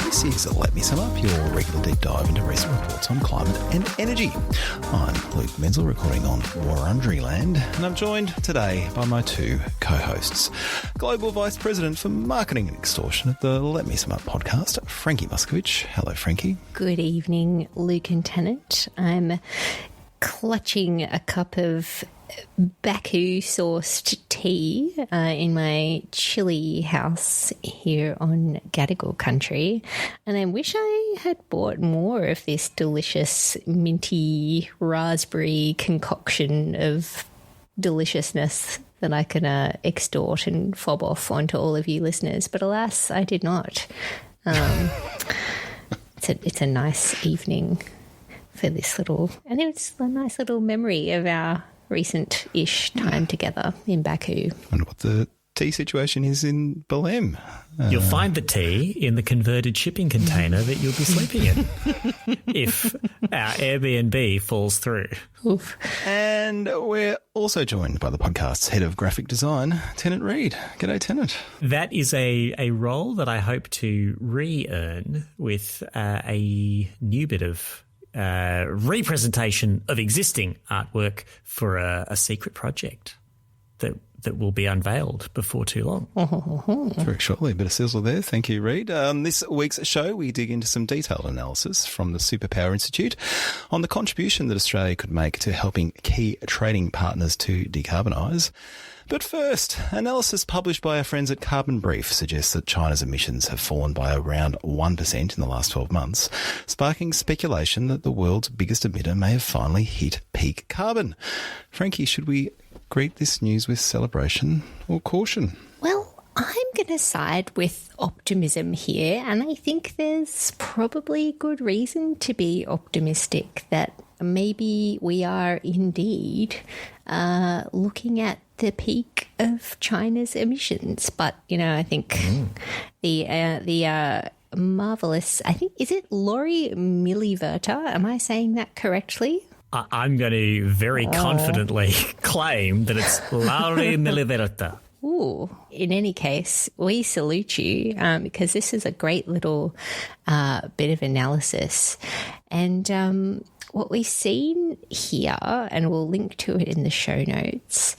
This is Let Me Sum Up, your regular deep dive into recent reports on climate and energy. I'm Luke Menzel, recording on Wurundjeri land, and I'm joined today by my two co-hosts. Global Vice President for Marketing and Extortion at the Let Me Sum Up podcast, Frankie Muscovich. Hello, Frankie. Good evening, Luke and Tennant. I'm clutching a cup of Baku-sourced tea in my chilly house here on Gadigal country, and I wish I had bought more of this delicious minty raspberry concoction of deliciousness that I can extort and fob off onto all of you listeners, but alas, I did not. It's a nice evening for this little, and it's a nice little memory of our recent-ish time together in Baku. I wonder what the tea situation is in Belém. You'll find the tea in the converted shipping container that you'll be sleeping in if our Airbnb falls through. Oof. And we're also joined by the podcast's head of graphic design, Tennant Reid. G'day, Tennant. That is a role that I hope to re-earn with a new bit of representation of existing artwork for a secret project that will be unveiled before too long. Very shortly. A bit of sizzle there. Thank you, Reid. This week's show, we dig into some detailed analysis from the Superpower Institute on the contribution that Australia could make to helping key trading partners to decarbonise. But first, analysis published by our friends at Carbon Brief suggests that China's emissions have fallen by around 1% in the last 12 months, sparking speculation that the world's biggest emitter may have finally hit peak carbon. Frankie, should we greet this news with celebration or caution? Well, I'm going to side with optimism here, and I think there's probably good reason to be optimistic that maybe we are indeed looking at the peak of China's emissions. But, I think the marvellous, I think, is it Lori Miliverta? Am I saying that correctly? I'm going to very confidently claim that it's Lauri Miliverta. Ooh, in any case, we salute you because this is a great little bit of analysis. And what we've seen here, and we'll link to it in the show notes,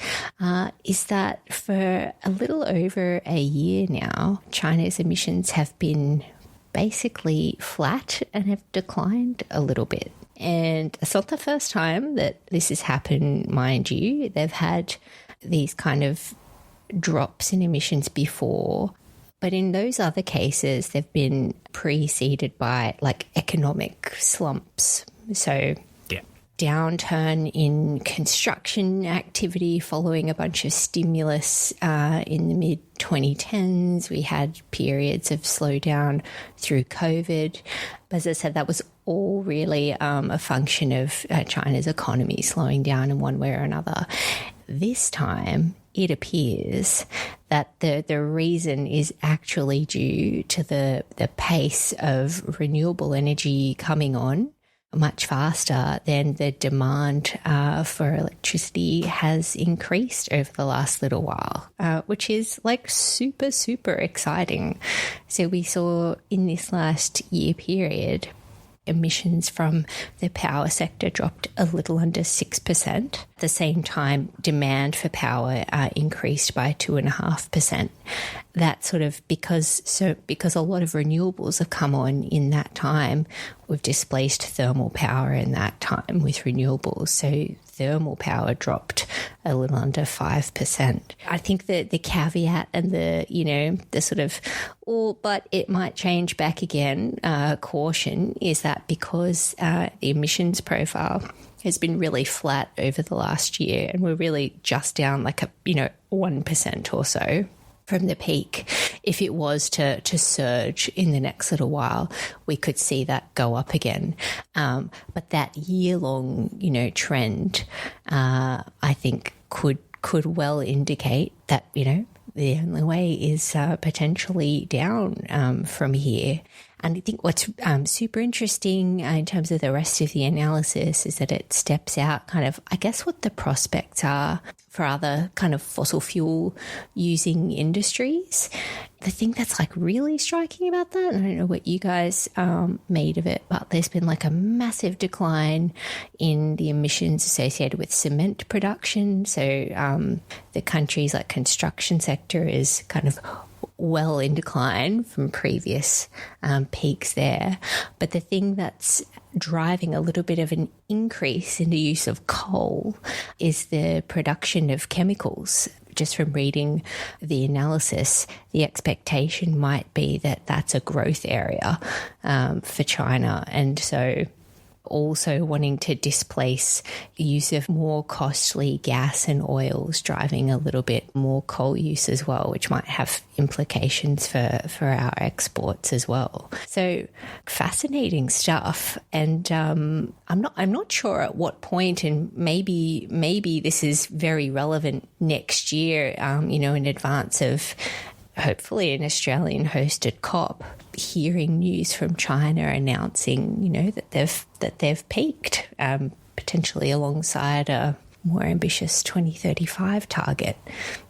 is that for a little over a year now, China's emissions have been basically flat and have declined a little bit. And it's not the first time that this has happened, mind you. They've had these kind of drops in emissions before, but in those other cases, they've been preceded by economic slumps. So downturn in construction activity following a bunch of stimulus in the mid-2010s. We had periods of slowdown through COVID. As I said, that was all really a function of China's economy slowing down in one way or another. This time, it appears that the reason is actually due to the pace of renewable energy coming on much faster than the demand for electricity has increased over the last little while, which is super, super exciting. So we saw in this last year period, emissions from the power sector dropped a little under 6%. At the same time, demand for power increased by 2.5%. That sort of because a lot of renewables have come on in that time, we've displaced thermal power in that time with renewables. So thermal power dropped a little under 5%. I think that the caveat and the sort of, but it might change back again, caution is that because the emissions profile has been really flat over the last year, and we're really just down 1% or so from the peak. If it was to surge in the next little while, we could see that go up again. But that year-long, trend, I think could well indicate that, the only way is potentially down from here. And I think what's super interesting in terms of the rest of the analysis is that it steps out kind of, I guess, what the prospects are for other kind of fossil fuel using industries. The thing that's like really striking about that, and I don't know what you guys made of it, but there's been like a massive decline in the emissions associated with cement production. So the country's like construction sector is kind of well in decline from previous peaks there. But the thing that's driving a little bit of an increase in the use of coal is the production of chemicals. Just from reading the analysis, the expectation might be that that's a growth area for China. And so also wanting to displace use of more costly gas and oils, driving a little bit more coal use as well, which might have implications for our exports as well. So fascinating stuff. And I'm not sure at what point, and maybe this is very relevant next year, in advance of hopefully an Australian hosted COP, hearing news from China announcing, that they've peaked, potentially alongside a more ambitious 2035 target.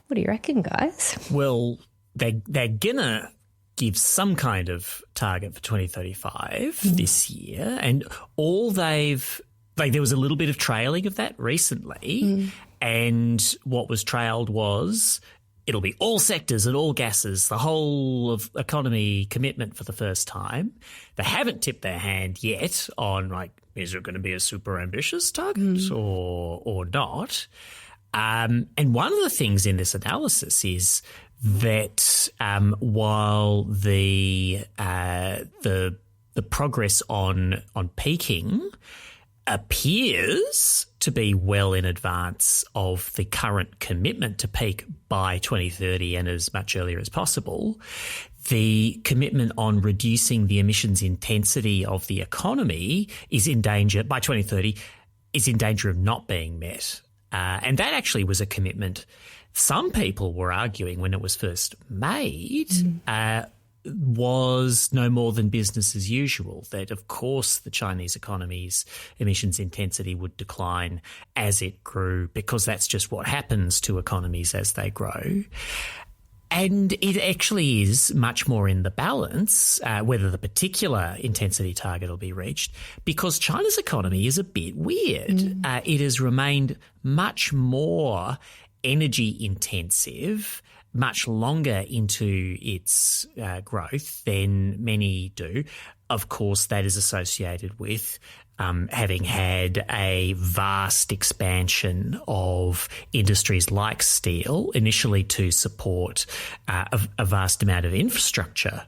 What do you reckon, guys? Well, they're gonna give some kind of target for 2035 this year, and all they've there was a little bit of trailing of that recently, and what was trailed was it'll be all sectors and all gases, the whole of economy commitment for the first time. They haven't tipped their hand yet on, like, is it going to be a super ambitious target or not? And one of the things in this analysis is that while the progress on peaking appears to be well in advance of the current commitment to peak by 2030 and as much earlier as possible, the commitment on reducing the emissions intensity of the economy is in danger, by 2030, is in danger of not being met. And that actually was a commitment some people were arguing when it was first made was no more than business as usual, that of course the Chinese economy's emissions intensity would decline as it grew, because that's just what happens to economies as they grow. And it actually is much more in the balance whether the particular intensity target will be reached, because China's economy is a bit weird. It has remained much more energy intensive much longer into its growth than many do. Of course, that is associated with having had a vast expansion of industries like steel, initially to support a vast amount of infrastructure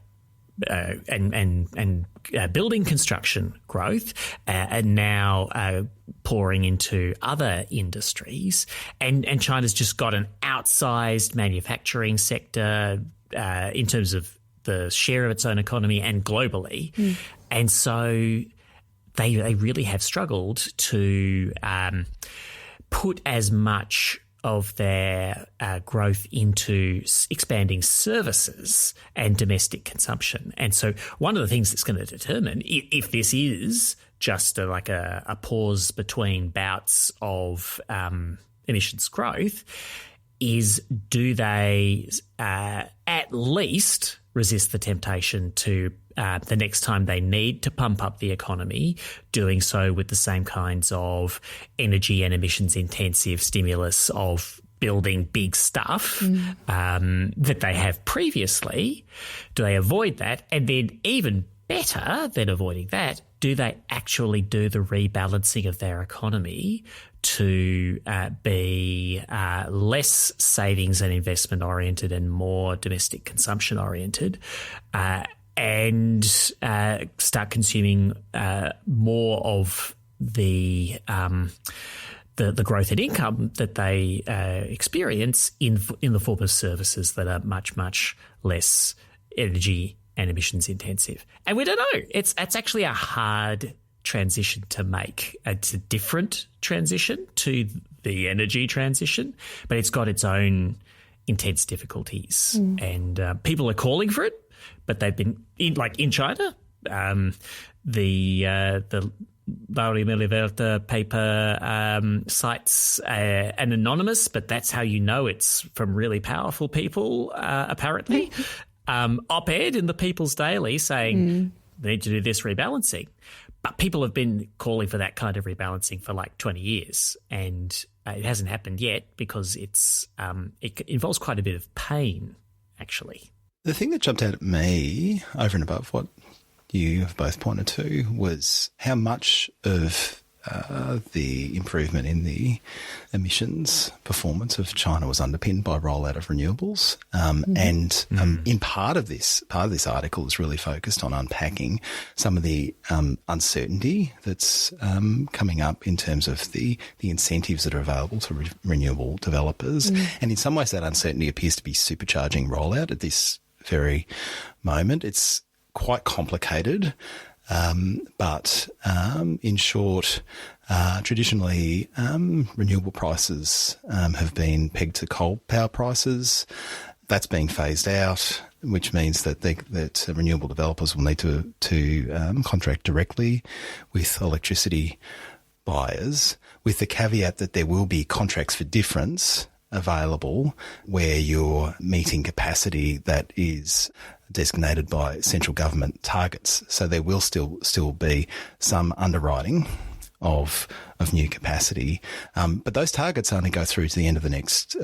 and building construction growth, and now pouring into other industries. And China's just got an outsized manufacturing sector in terms of the share of its own economy and globally. And so they really have struggled to put as much of their growth into expanding services and domestic consumption. And so one of the things that's going to determine if this is just a pause between bouts of emissions growth is, do they at least resist the temptation to the next time they need to pump up the economy, doing so with the same kinds of energy and emissions intensive stimulus of building big stuff that they have previously? Do they avoid that? And then even better than avoiding that, do they actually do the rebalancing of their economy to be less savings and investment oriented and more domestic consumption oriented, and start consuming more of the growth in income that they experience in the form of services that are much, much less energy and emissions intensive? And we don't know. It's actually a hard transition to make. It's a different transition to the energy transition, but it's got its own intense difficulties. And people are calling for it, but they've been in China, the Lauri Milliverta paper cites an anonymous, but that's how you know it's from really powerful people, apparently, op-ed in the People's Daily saying they need to do this rebalancing. But people have been calling for that kind of rebalancing for like 20 years, and it hasn't happened yet because it involves quite a bit of pain, actually. The thing that jumped out at me, over and above what you have both pointed to, was how much of the improvement in the emissions performance of China was underpinned by rollout of renewables. In part of this article is really focused on unpacking some of the uncertainty that's coming up in terms of the incentives that are available to renewable developers. And in some ways that uncertainty appears to be supercharging rollout at this very moment. It's quite complicated. But in short, traditionally, renewable prices have been pegged to coal power prices. That's being phased out, which means that renewable developers will need to contract directly with electricity buyers, with the caveat that there will be contracts for difference available where you're meeting capacity that is designated by central government targets. So there will still be some underwriting of new capacity, but those targets only go through to the end of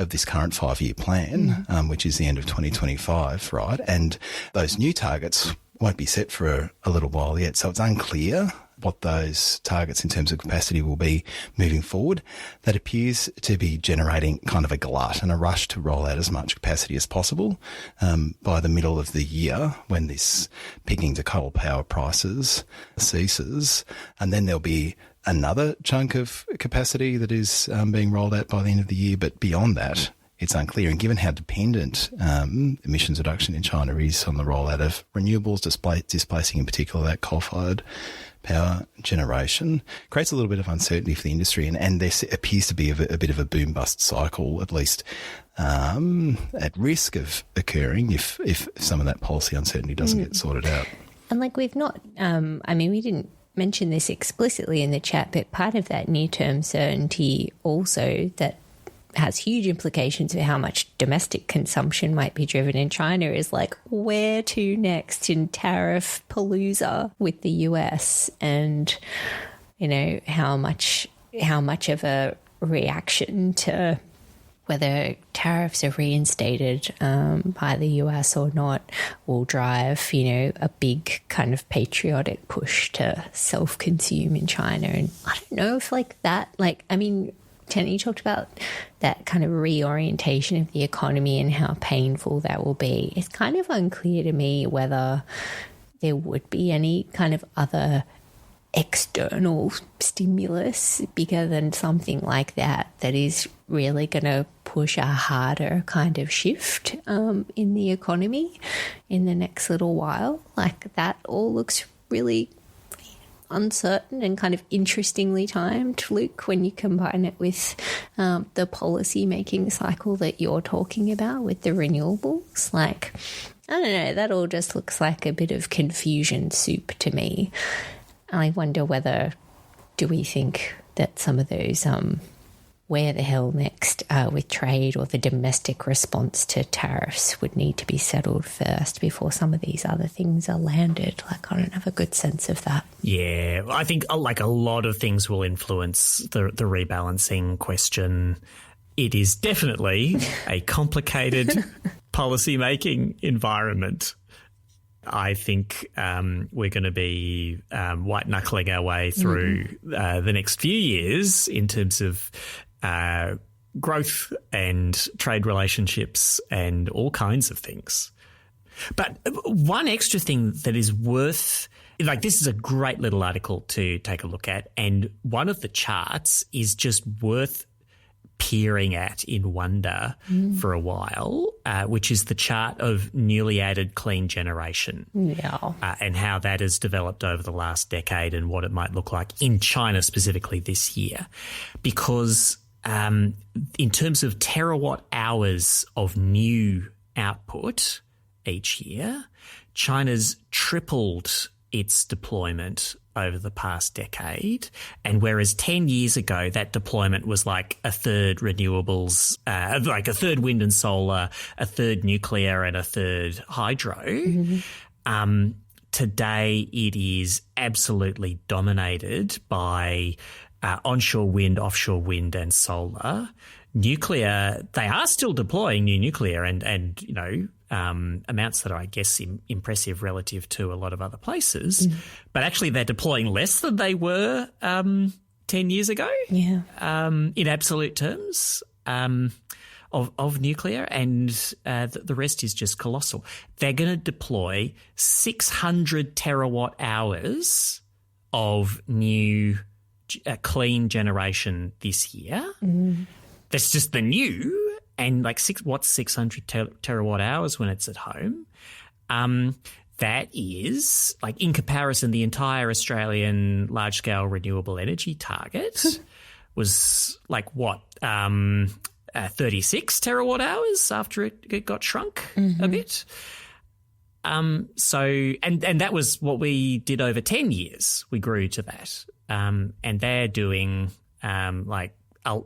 this current 5-year plan, which is the end of 2025, right? And those new targets won't be set for a little while yet, so it's unclear what those targets in terms of capacity will be moving forward. That appears to be generating kind of a glut and a rush to roll out as much capacity as possible by the middle of the year when this pegging to coal power prices ceases. And then there'll be another chunk of capacity that is being rolled out by the end of the year. But beyond that, it's unclear. And given how dependent emissions reduction in China is on the rollout of renewables, displacing in particular that coal-fired power generation, creates a little bit of uncertainty for the industry. And there appears to be a bit of a boom-bust cycle, at least at risk of occurring if some of that policy uncertainty doesn't get sorted out. And we've not, we didn't mention this explicitly in the chat, but part of that near-term certainty also that has huge implications for how much domestic consumption might be driven in China is where to next in tariff palooza with the US, and how much of a reaction to whether tariffs are reinstated by the US or not will drive a big kind of patriotic push to self-consume in China. And I don't know if Tana, you talked about that kind of reorientation of the economy and how painful that will be. It's kind of unclear to me whether there would be any kind of other external stimulus bigger than something like that is really going to push a harder kind of shift in the economy in the next little while. That all looks really uncertain and kind of interestingly timed, Luke, when you combine it with the policy making cycle that you're talking about with the renewables. I don't know, that all just looks like a bit of confusion soup to me. I wonder do we think that some of those where the hell next with trade or the domestic response to tariffs would need to be settled first before some of these other things are landed. I don't have a good sense of that. Yeah, I think a lot of things will influence the rebalancing question. It is definitely a complicated policy-making environment. I think we're going to be white-knuckling our way through the next few years in terms of growth and trade relationships and all kinds of things. But one extra thing that is worth, this is a great little article to take a look at, and one of the charts is just worth peering at in wonder for a while, which is the chart of newly added clean generation. Yeah. And how that has developed over the last decade and what it might look like in China specifically this year. Because in terms of terawatt hours of new output each year, China's tripled its deployment over the past decade. And whereas 10 years ago, that deployment was like a third renewables, like a third wind and solar, a third nuclear and a third hydro, today it is absolutely dominated by onshore wind, offshore wind and solar. Nuclear, they are still deploying new nuclear and you know, amounts that are, I guess, impressive relative to a lot of other places. But actually they're deploying less than they were 10 years ago in absolute terms of nuclear, and the rest is just colossal. They're going to deploy 600 terawatt hours of new clean generation this year. That's just the new, and like 600 terawatt hours when it's at home. That is, like, in comparison, the entire Australian large-scale renewable energy target was like 36 terawatt hours after it got shrunk a bit. So that was what we did over 10 years. We grew to that. And they're doing like a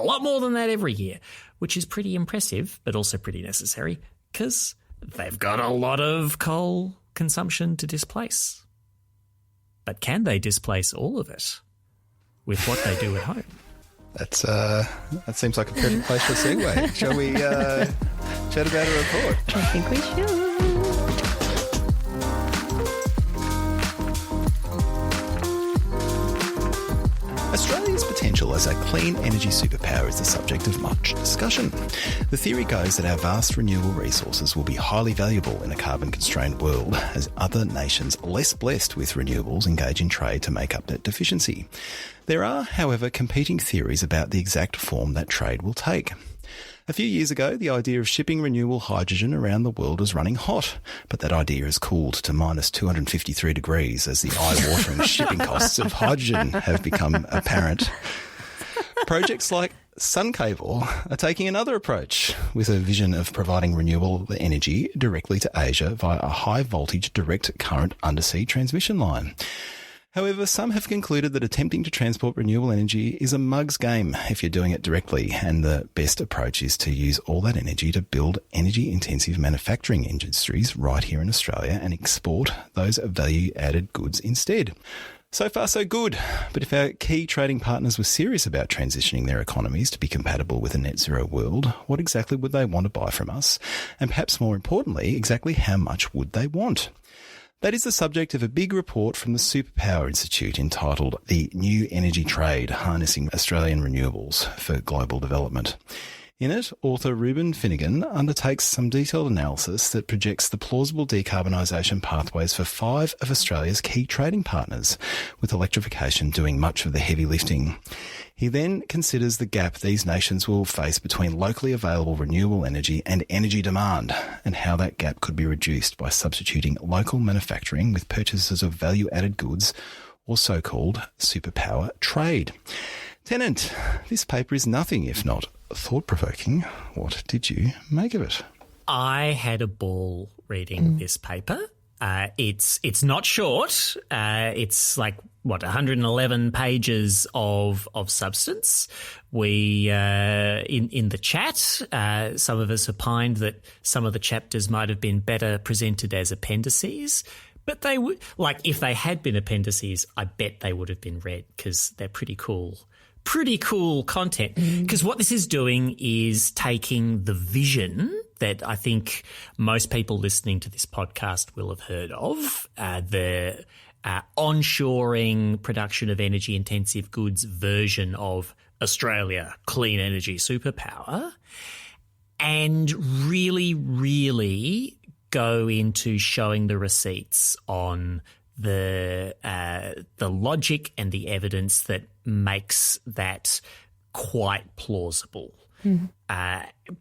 lot more than that every year, which is pretty impressive, but also pretty necessary because they've got a lot of coal consumption to displace. But can they displace all of it with what they do at home? That seems like a perfect place for a segue. Shall we chat about a report? I think we should. Australia's potential as a clean energy superpower is the subject of much discussion. The theory goes that our vast renewable resources will be highly valuable in a carbon-constrained world as other nations less blessed with renewables engage in trade to make up that deficiency. There are, however, competing theories about the exact form that trade will take. A few years ago, the idea of shipping renewable hydrogen around the world was running hot, but that idea has cooled to minus 253 degrees as the eye-watering shipping costs of hydrogen have become apparent. Projects like Suncable are taking another approach with a vision of providing renewable energy directly to Asia via a high-voltage direct current undersea transmission line. However, some have concluded that attempting to transport renewable energy is a mug's game if you're doing it directly, and the best approach is to use all that energy to build energy-intensive manufacturing industries right here in Australia and export those value-added goods instead. So far, so good. But if our key trading partners were serious about transitioning their economies to be compatible with a net zero world, what exactly would they want to buy from us? And perhaps more importantly, exactly how much would they want? That is the subject of a big report from the Superpower Institute entitled The New Energy Trade, Harnessing Australian Renewables for Global Development. In it, author Ruben Finnegan undertakes some detailed analysis that projects the plausible decarbonisation pathways for 5 of Australia's key trading partners, with electrification doing much of the heavy lifting. He then considers the gap these nations will face between locally available renewable energy and energy demand, and how that gap could be reduced by substituting local manufacturing with purchases of value-added goods, or so-called superpower trade. Tennant, this paper is nothing if not thought-provoking. What did you make of it? I had a ball reading this paper. It's not short. It's like 111 pages of substance. We in the chat, some of us opined that some of the chapters might have been better presented as appendices. But they would, like, if they had been appendices, I bet they would have been read because they're pretty cool. Pretty cool content, because what this is doing is taking the vision that I think most people listening to this podcast will have heard of, the onshoring production of energy-intensive goods version of Australia, clean energy superpower, and really, really go into showing the receipts on the logic and the evidence that makes that quite plausible.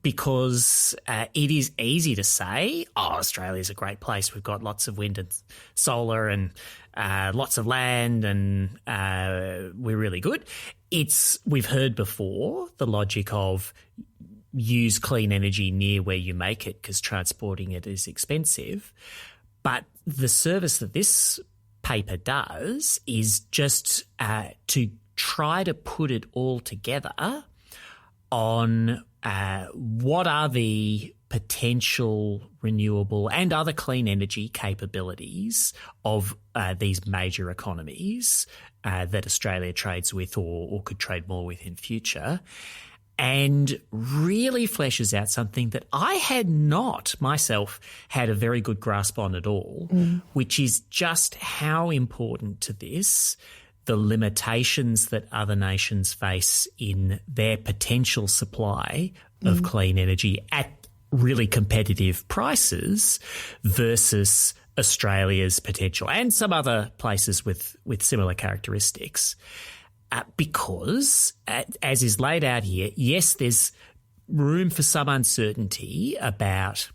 Because it is easy to say, Australia's a great place. We've got lots of wind and solar and lots of land and we're really good. We've heard before the logic of use clean energy near where you make it because transporting it is expensive. But the service that this paper does is just to try to put it all together on what are the potential renewable and other clean energy capabilities of these major economies that Australia trades with or could trade more with in future, and really fleshes out something that I had not myself had a very good grasp on at all, which is just how important to this the limitations that other nations face in their potential supply of clean energy at really competitive prices versus Australia's potential and some other places with similar characteristics. Because, as is laid out here, yes, there's room for some uncertainty about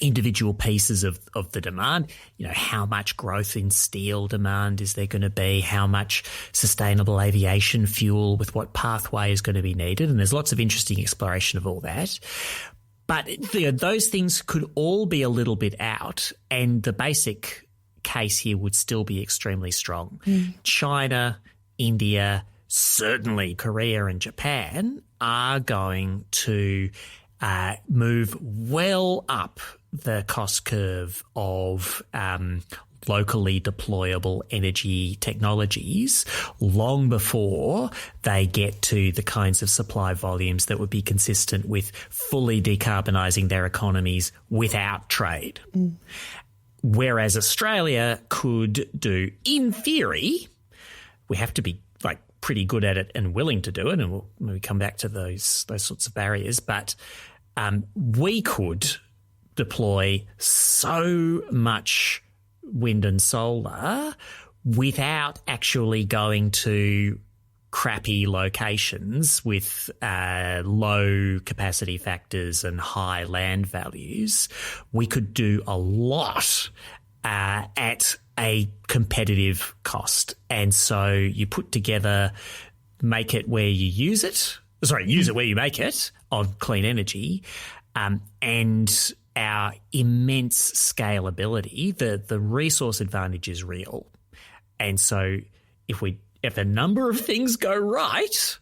individual pieces of the demand. You know, how much growth in steel demand is there going to be? How much sustainable aviation fuel with what pathway is going to be needed? And there's lots of interesting exploration of all that. But those things could all be a little bit out, and the basic case here would still be extremely strong. China, India, certainly Korea and Japan are going to move well up the cost curve of locally deployable energy technologies long before they get to the kinds of supply volumes that would be consistent with fully decarbonising their economies without trade. Whereas Australia could do, in theory, we have to be like pretty good at it and willing to do it, and we'll come back to those sorts of barriers, but we could deploy so much wind and solar without actually going to crappy locations with low capacity factors and high land values. We could do a lot at a competitive cost. And so you put together, make it where you use it. Use it where you make it on clean energy, and our immense scalability, the resource advantage is real. And so if a number of things go right,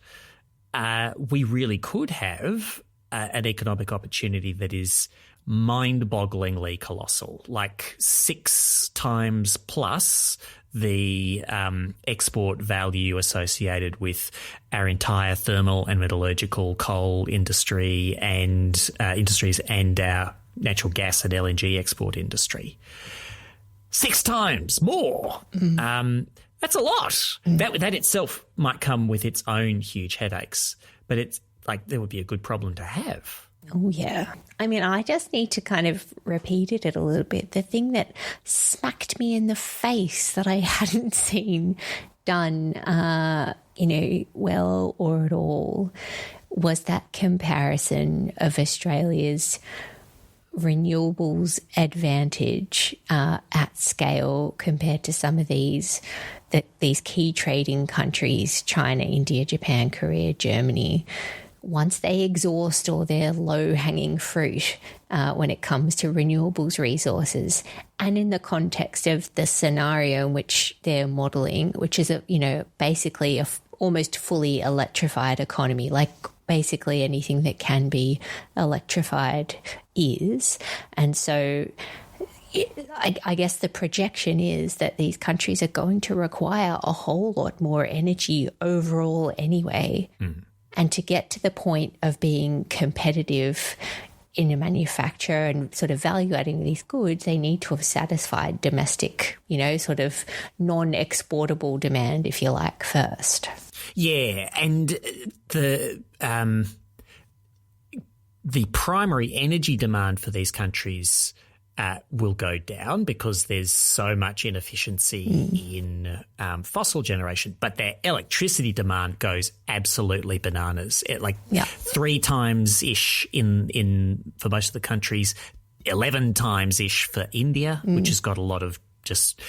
we really could have an economic opportunity that is mind-bogglingly colossal, like 6 times plus the export value associated with our entire thermal and metallurgical coal industry and industries and our natural gas and LNG export industry. 6 times more. That's a lot. That itself might come with its own huge headaches, but it's like there would be a good problem to have. Oh, yeah. I mean, I just need to kind of repeat it a little bit. The thing that smacked me in the face that I hadn't seen done, well or at all, was that comparison of Australia's renewables advantage at scale compared to some of these key trading countries, China, India, Japan, Korea, Germany. Once they exhaust all their low-hanging fruit when it comes to renewables resources, and in the context of the scenario in which they're modelling, which is basically a almost fully electrified economy, like basically anything that can be electrified is. And so I guess the projection is that these countries are going to require a whole lot more energy overall anyway. And to get to the point of being competitive in a manufacture and sort of value adding these goods, they need to have satisfied domestic, sort of non-exportable demand, if you like, first. Yeah, and the primary energy demand for these countries will go down because there's so much inefficiency in fossil generation, but their electricity demand goes absolutely bananas. 3 times-ish in for most of the countries, 11 times-ish for India, which has got a lot of just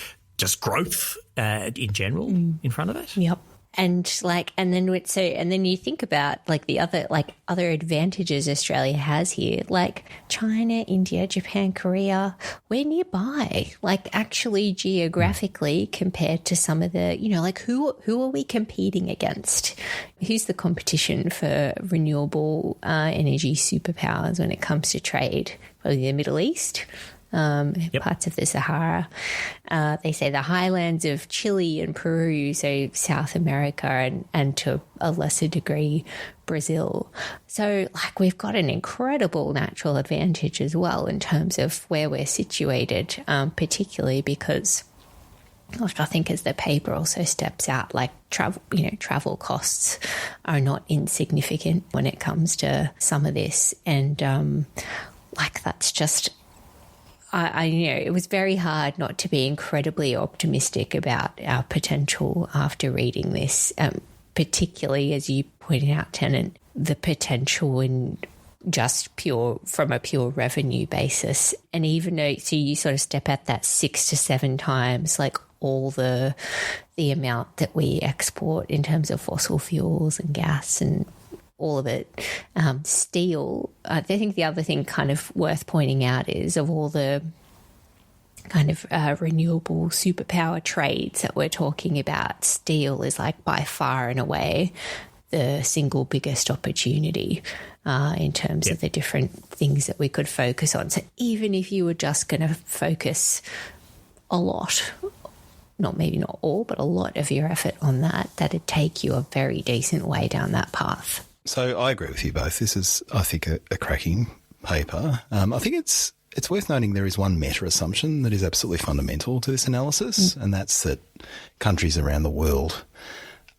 growth in general in front of it. Yep. And then you think about like the other advantages Australia has here, like China, India, Japan, Korea, we're nearby, like actually geographically compared to some of the, like who are we competing against? Who's the competition for renewable energy superpowers when it comes to trade? Probably the Middle East. Parts of the Sahara. They say the highlands of Chile and Peru, so South America, and to a lesser degree, Brazil. So, like, we've got an incredible natural advantage as well in terms of where we're situated, particularly because, like, I think as the paper also steps out, like travel costs are not insignificant when it comes to some of this. And, that's just... it was very hard not to be incredibly optimistic about our potential after reading this, particularly, as you pointed out, Tennant, the potential in just from a pure revenue basis. And even though, so you sort of step at that 6 to 7 times, like all the amount that we export in terms of fossil fuels and gas and all of it, steel. I think the other thing kind of worth pointing out is of all the kind of renewable superpower trades that we're talking about, steel is like by far and away the single biggest opportunity in terms of the different things that we could focus on. So even if you were just going to focus a lot, maybe not all, but a lot of your effort on that'd take you a very decent way down that path. So I agree with you both. This is, I think, a cracking paper. I think it's worth noting there is one meta-assumption that is absolutely fundamental to this analysis, and that's that countries around the world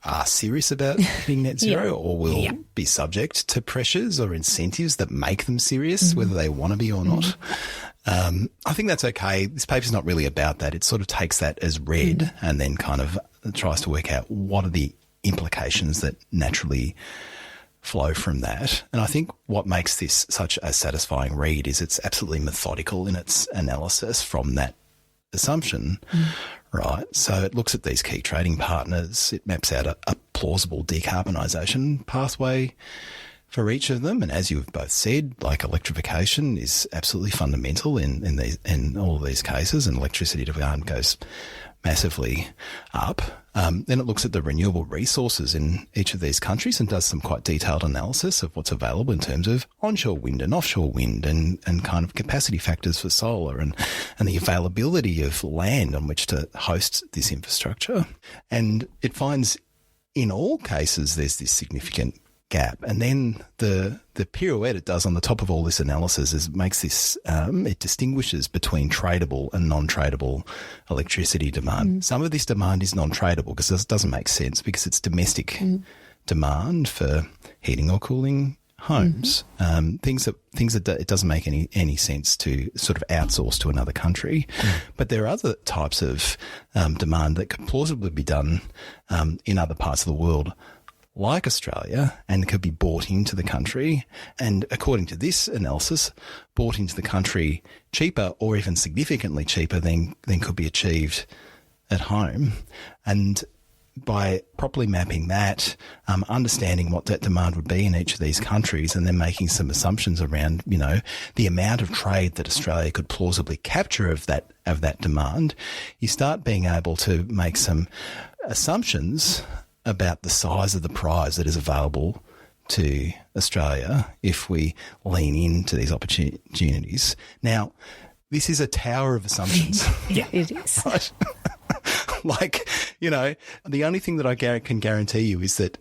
are serious about hitting net zero or will be subject to pressures or incentives that make them serious, whether they want to be or not. I think that's okay. This paper's not really about that. It sort of takes that as read and then kind of tries to work out what are the implications that naturally flow from that. And I think what makes this such a satisfying read is it's absolutely methodical in its analysis from that assumption, right? So it looks at these key trading partners. It maps out a plausible decarbonisation pathway for each of them. And as you've both said, like electrification is absolutely fundamental in all of these cases, and electricity demand goes massively up. Then it looks at the renewable resources in each of these countries and does some quite detailed analysis of what's available in terms of onshore wind and offshore wind and kind of capacity factors for solar and the availability of land on which to host this infrastructure. And it finds in all cases there's this significant gap. And then the pirouette it does on the top of all this analysis is makes this, it distinguishes between tradable and non-tradable electricity demand. Some of this demand is non-tradable because it doesn't make sense because it's domestic demand for heating or cooling homes. Things that it doesn't make any sense to sort of outsource to another country. But there are other types of demand that could plausibly be done in other parts of the world, like Australia, and could be bought into the country, and according to this analysis, bought into the country cheaper or even significantly cheaper than could be achieved at home. And by properly mapping that, understanding what that demand would be in each of these countries, and then making some assumptions around, the amount of trade that Australia could plausibly capture of that demand, you start being able to make some assumptions about the size of the prize that is available to Australia if we lean into these opportunities. Now, this is a tower of assumptions. Yeah, it is. Right? Like, the only thing that I can guarantee you is that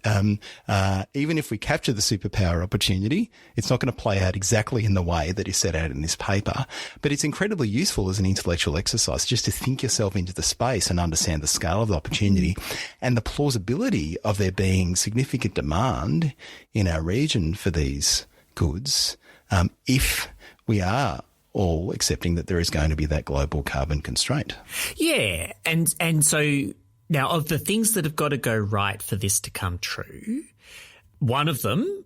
even if we capture the superpower opportunity, it's not going to play out exactly in the way that is set out in this paper. But it's incredibly useful as an intellectual exercise just to think yourself into the space and understand the scale of the opportunity and the plausibility of there being significant demand in our region for these goods if we are all accepting that there is going to be that global carbon constraint. Yeah, and so now of the things that have got to go right for this to come true, One of them,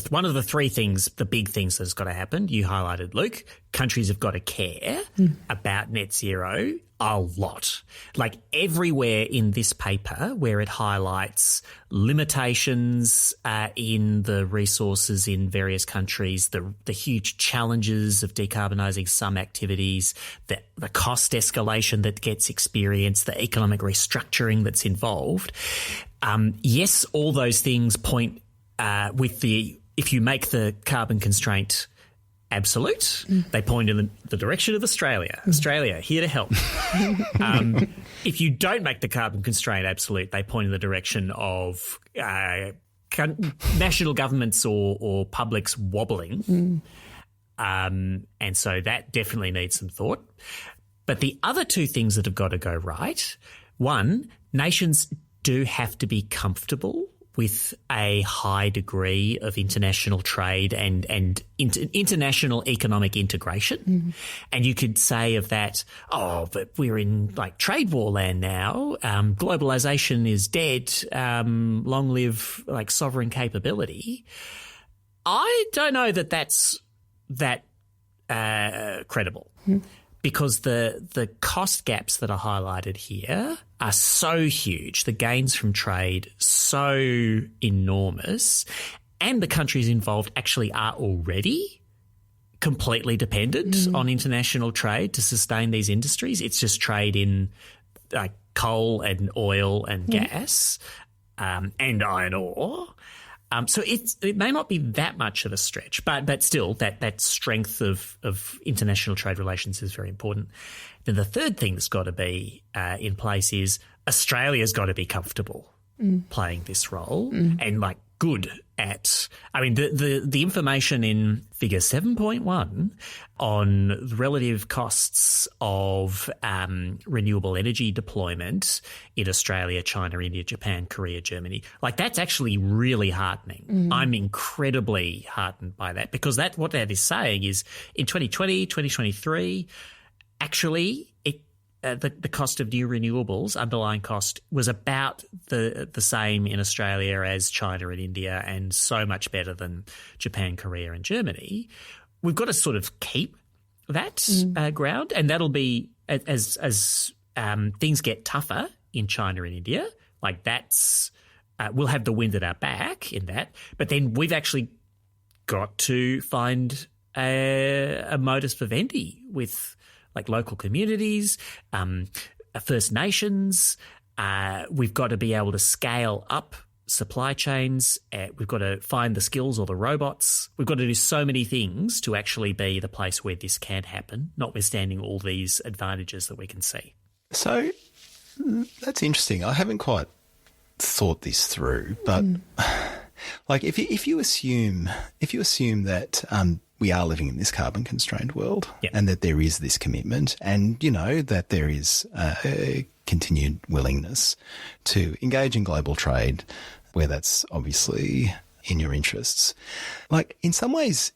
one of the three things, the big things that's got to happen, you highlighted, Luke, countries have got to care about net zero a lot. Like everywhere in this paper where it highlights limitations in the resources in various countries, the huge challenges of decarbonising some activities, the cost escalation that gets experienced, the economic restructuring that's involved. Yes, all those things point if you make the carbon constraint absolute, they point in the direction of Australia. Australia, here to help. If you don't make the carbon constraint absolute, they point in the direction of national governments or publics wobbling. And so that definitely needs some thought. But the other two things that have got to go right, one, nations do have to be comfortable with a high degree of international trade and international economic integration. And you could say of that, but we're in like trade war land now. Globalization is dead. Long live like sovereign capability. I don't know that that's that credible. Because the cost gaps that are highlighted here are so huge, the gains from trade so enormous, and the countries involved actually are already completely dependent on international trade to sustain these industries. It's just trade in coal and oil and gas and iron ore. So it may not be that much of a stretch, but still that strength of international trade relations is very important. Then the third thing that's got to be in place is Australia's got to be comfortable playing this role and like good at. I mean, the information in Figure 7.1 on the relative costs of renewable energy deployment in Australia, China, India, Japan, Korea, Germany, like that's actually really heartening. I'm incredibly heartened by that because what that is saying is in 2020, 2023, actually the cost of new renewables, underlying cost, was about the same in Australia as China and India and so much better than Japan, Korea and Germany. We've got to sort of keep that ground, and that'll be as things get tougher in China and India, like that's we'll have the wind at our back in that. But then we've actually got to find a modus vivendi with like local communities, First Nations. We've got to be able to scale up supply chains. We've got to find the skills or the robots. We've got to do so many things to actually be the place where this can happen, notwithstanding all these advantages that we can see. So that's interesting. I haven't quite thought this through, but like if you assume that we are living in this carbon constrained world and that there is this commitment and, you know, that there is a continued willingness to engage in global trade where that's obviously in your interests. Like in some ways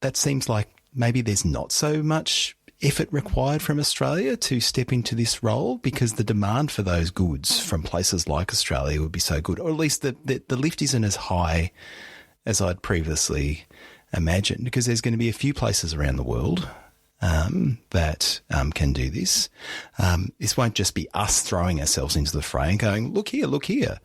that seems like maybe there's not so much effort required from Australia to step into this role because the demand for those goods from places like Australia would be so good, or at least the lift isn't as high as I'd previously imagined, because there's going to be a few places around the world that can do this. This won't just be us throwing ourselves into the fray and going, look here.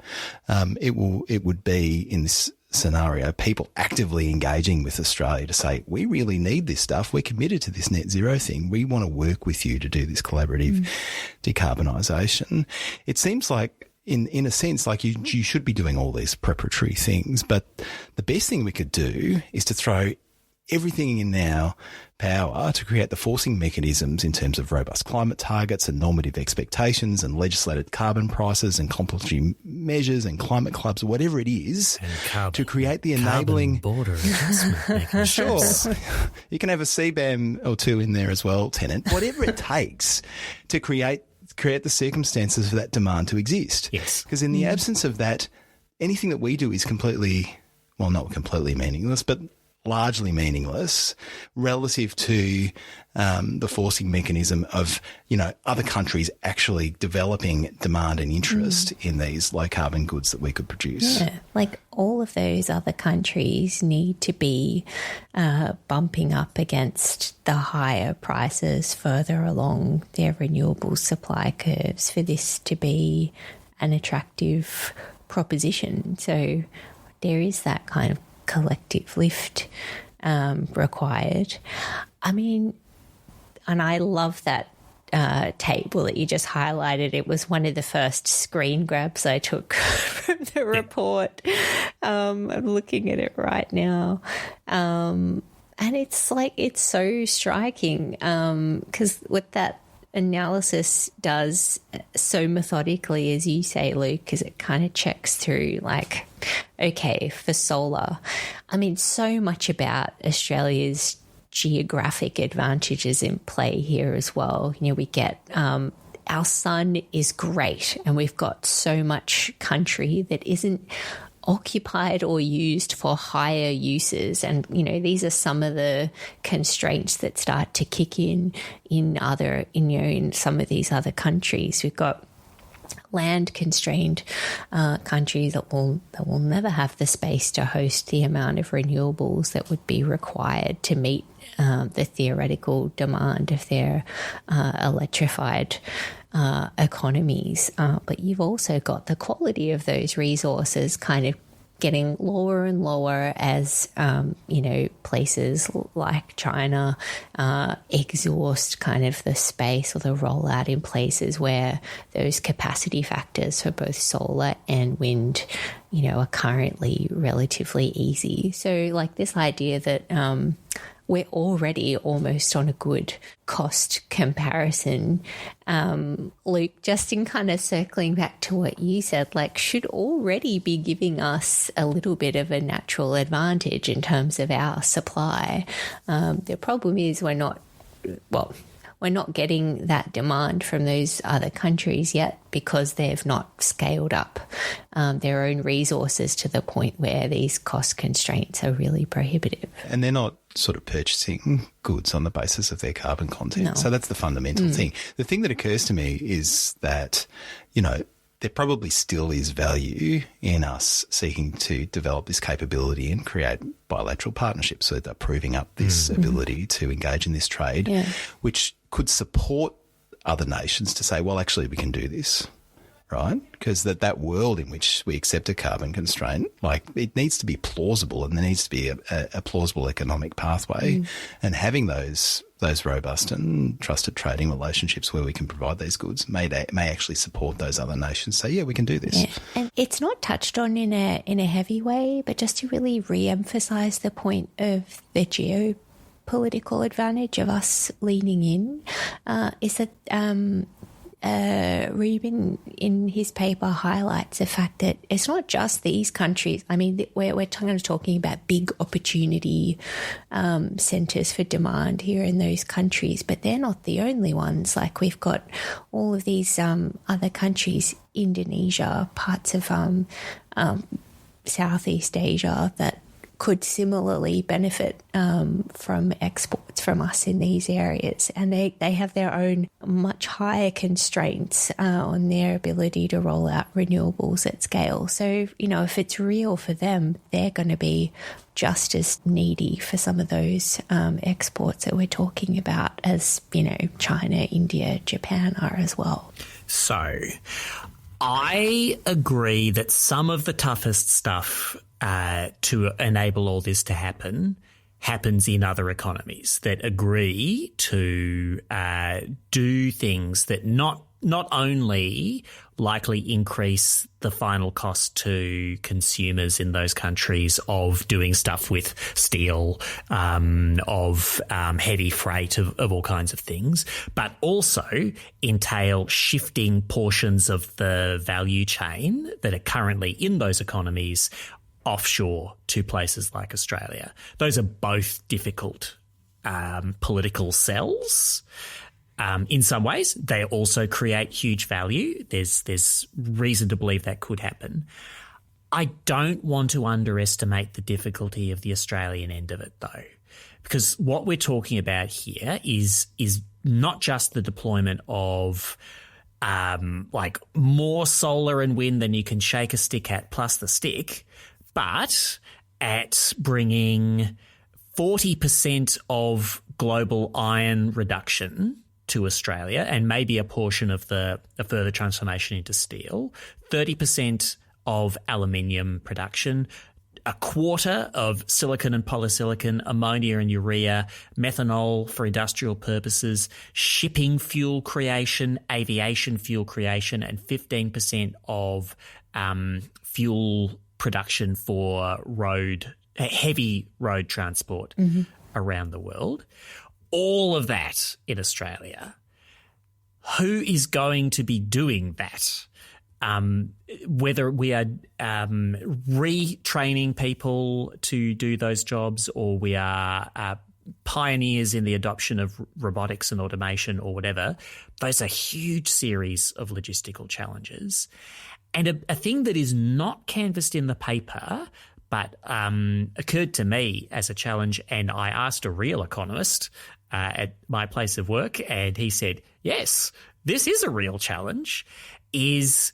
It would be in this scenario, people actively engaging with Australia to say, we really need this stuff. We're committed to this net zero thing. We want to work with you to do this collaborative decarbonisation. It seems like, in a sense, like you should be doing all these preparatory things, but the best thing we could do is to throw everything in our power to create the forcing mechanisms in terms of robust climate targets and normative expectations and legislated carbon prices and complementary measures and climate clubs, whatever it is, to create the enabling border adjustment mechanisms. Sure. You can have a CBAM or two in there as well, Tennant. Whatever it takes to create the circumstances for that demand to exist. Yes. Because in the absence of that, anything that we do is completely, well, not completely meaningless, but largely meaningless relative to the forcing mechanism of, other countries actually developing demand and interest in these low carbon goods that we could produce. Yeah, like all of those other countries need to be bumping up against the higher prices further along their renewable supply curves for this to be an attractive proposition. So there is that kind of collective lift required. I mean, and I love that table that you just highlighted. It was one of the first screen grabs I took from the report. I'm looking at it right now. And it's like, it's so striking because what that analysis does so methodically, as you say, Luke, is it kind of checks through like, okay, for solar, I mean, so much about Australia's geographic advantages in play here as well. We get our sun is great and we've got so much country that isn't occupied or used for higher uses, and these are some of the constraints that start to kick in some of these other countries. We've got land constrained countries that will never have the space to host the amount of renewables that would be required to meet the theoretical demand of their electrified economies. But you've also got the quality of those resources kind of getting lower and lower as, places like China exhaust kind of the space or the rollout in places where those capacity factors for both solar and wind, are currently relatively easy. So like this idea that we're already almost on a good cost comparison. Luke, just in kind of circling back to what you said, like should already be giving us a little bit of a natural advantage in terms of our supply. The problem is we're not getting that demand from those other countries yet because they've not scaled up their own resources to the point where these cost constraints are really prohibitive. And they're not sort of purchasing goods on the basis of their carbon content. No. So that's the fundamental thing. The thing that occurs to me is that, there probably still is value in us seeking to develop this capability and create bilateral partnerships so that proving up this ability to engage in this trade, which could support other nations to say, well, actually, we can do this, right? Because that world in which we accept a carbon constraint, like it needs to be plausible and there needs to be a plausible economic pathway. And having those robust and trusted trading relationships where we can provide these goods may actually support those other nations say, yeah, we can do this. Yeah. And it's not touched on in a heavy way, but just to really re-emphasise the point of the geopolitical advantage of us leaning in, is that Rubin in his paper highlights the fact that it's not just these countries. I mean, we're kind of talking about big opportunity centres for demand here in those countries, but they're not the only ones. Like we've got all of these other countries, Indonesia, parts of Southeast Asia that could similarly benefit from exports from us in these areas. And they have their own much higher constraints on their ability to roll out renewables at scale. So, if it's real for them, they're going to be just as needy for some of those exports that we're talking about as, China, India, Japan are as well. So I agree that some of the toughest stuff to enable all this to happens in other economies that agree to do things that not only likely increase the final cost to consumers in those countries of doing stuff with steel, of heavy freight, of all kinds of things, but also entail shifting portions of the value chain that are currently in those economies offshore to places like Australia. Those are both difficult political sells. In some ways, they also create huge value. There's reason to believe that could happen. I don't want to underestimate the difficulty of the Australian end of it, though, because what we're talking about here is not just the deployment of more solar and wind than you can shake a stick at plus the stick, but at bringing 40% of global iron reduction to Australia and maybe a portion of a further transformation into steel, 30% of aluminium production, a quarter of silicon and polysilicon, ammonia and urea, methanol for industrial purposes, shipping fuel creation, aviation fuel creation, and 15% of fuel production for heavy road transport around the world. All of that in Australia. Who is going to be doing that? Whether we are retraining people to do those jobs, or we are pioneers in the adoption of robotics and automation or whatever, those are huge series of logistical challenges. And a thing that is not canvassed in the paper but occurred to me as a challenge, and I asked a real economist at my place of work, and he said, yes, this is a real challenge, is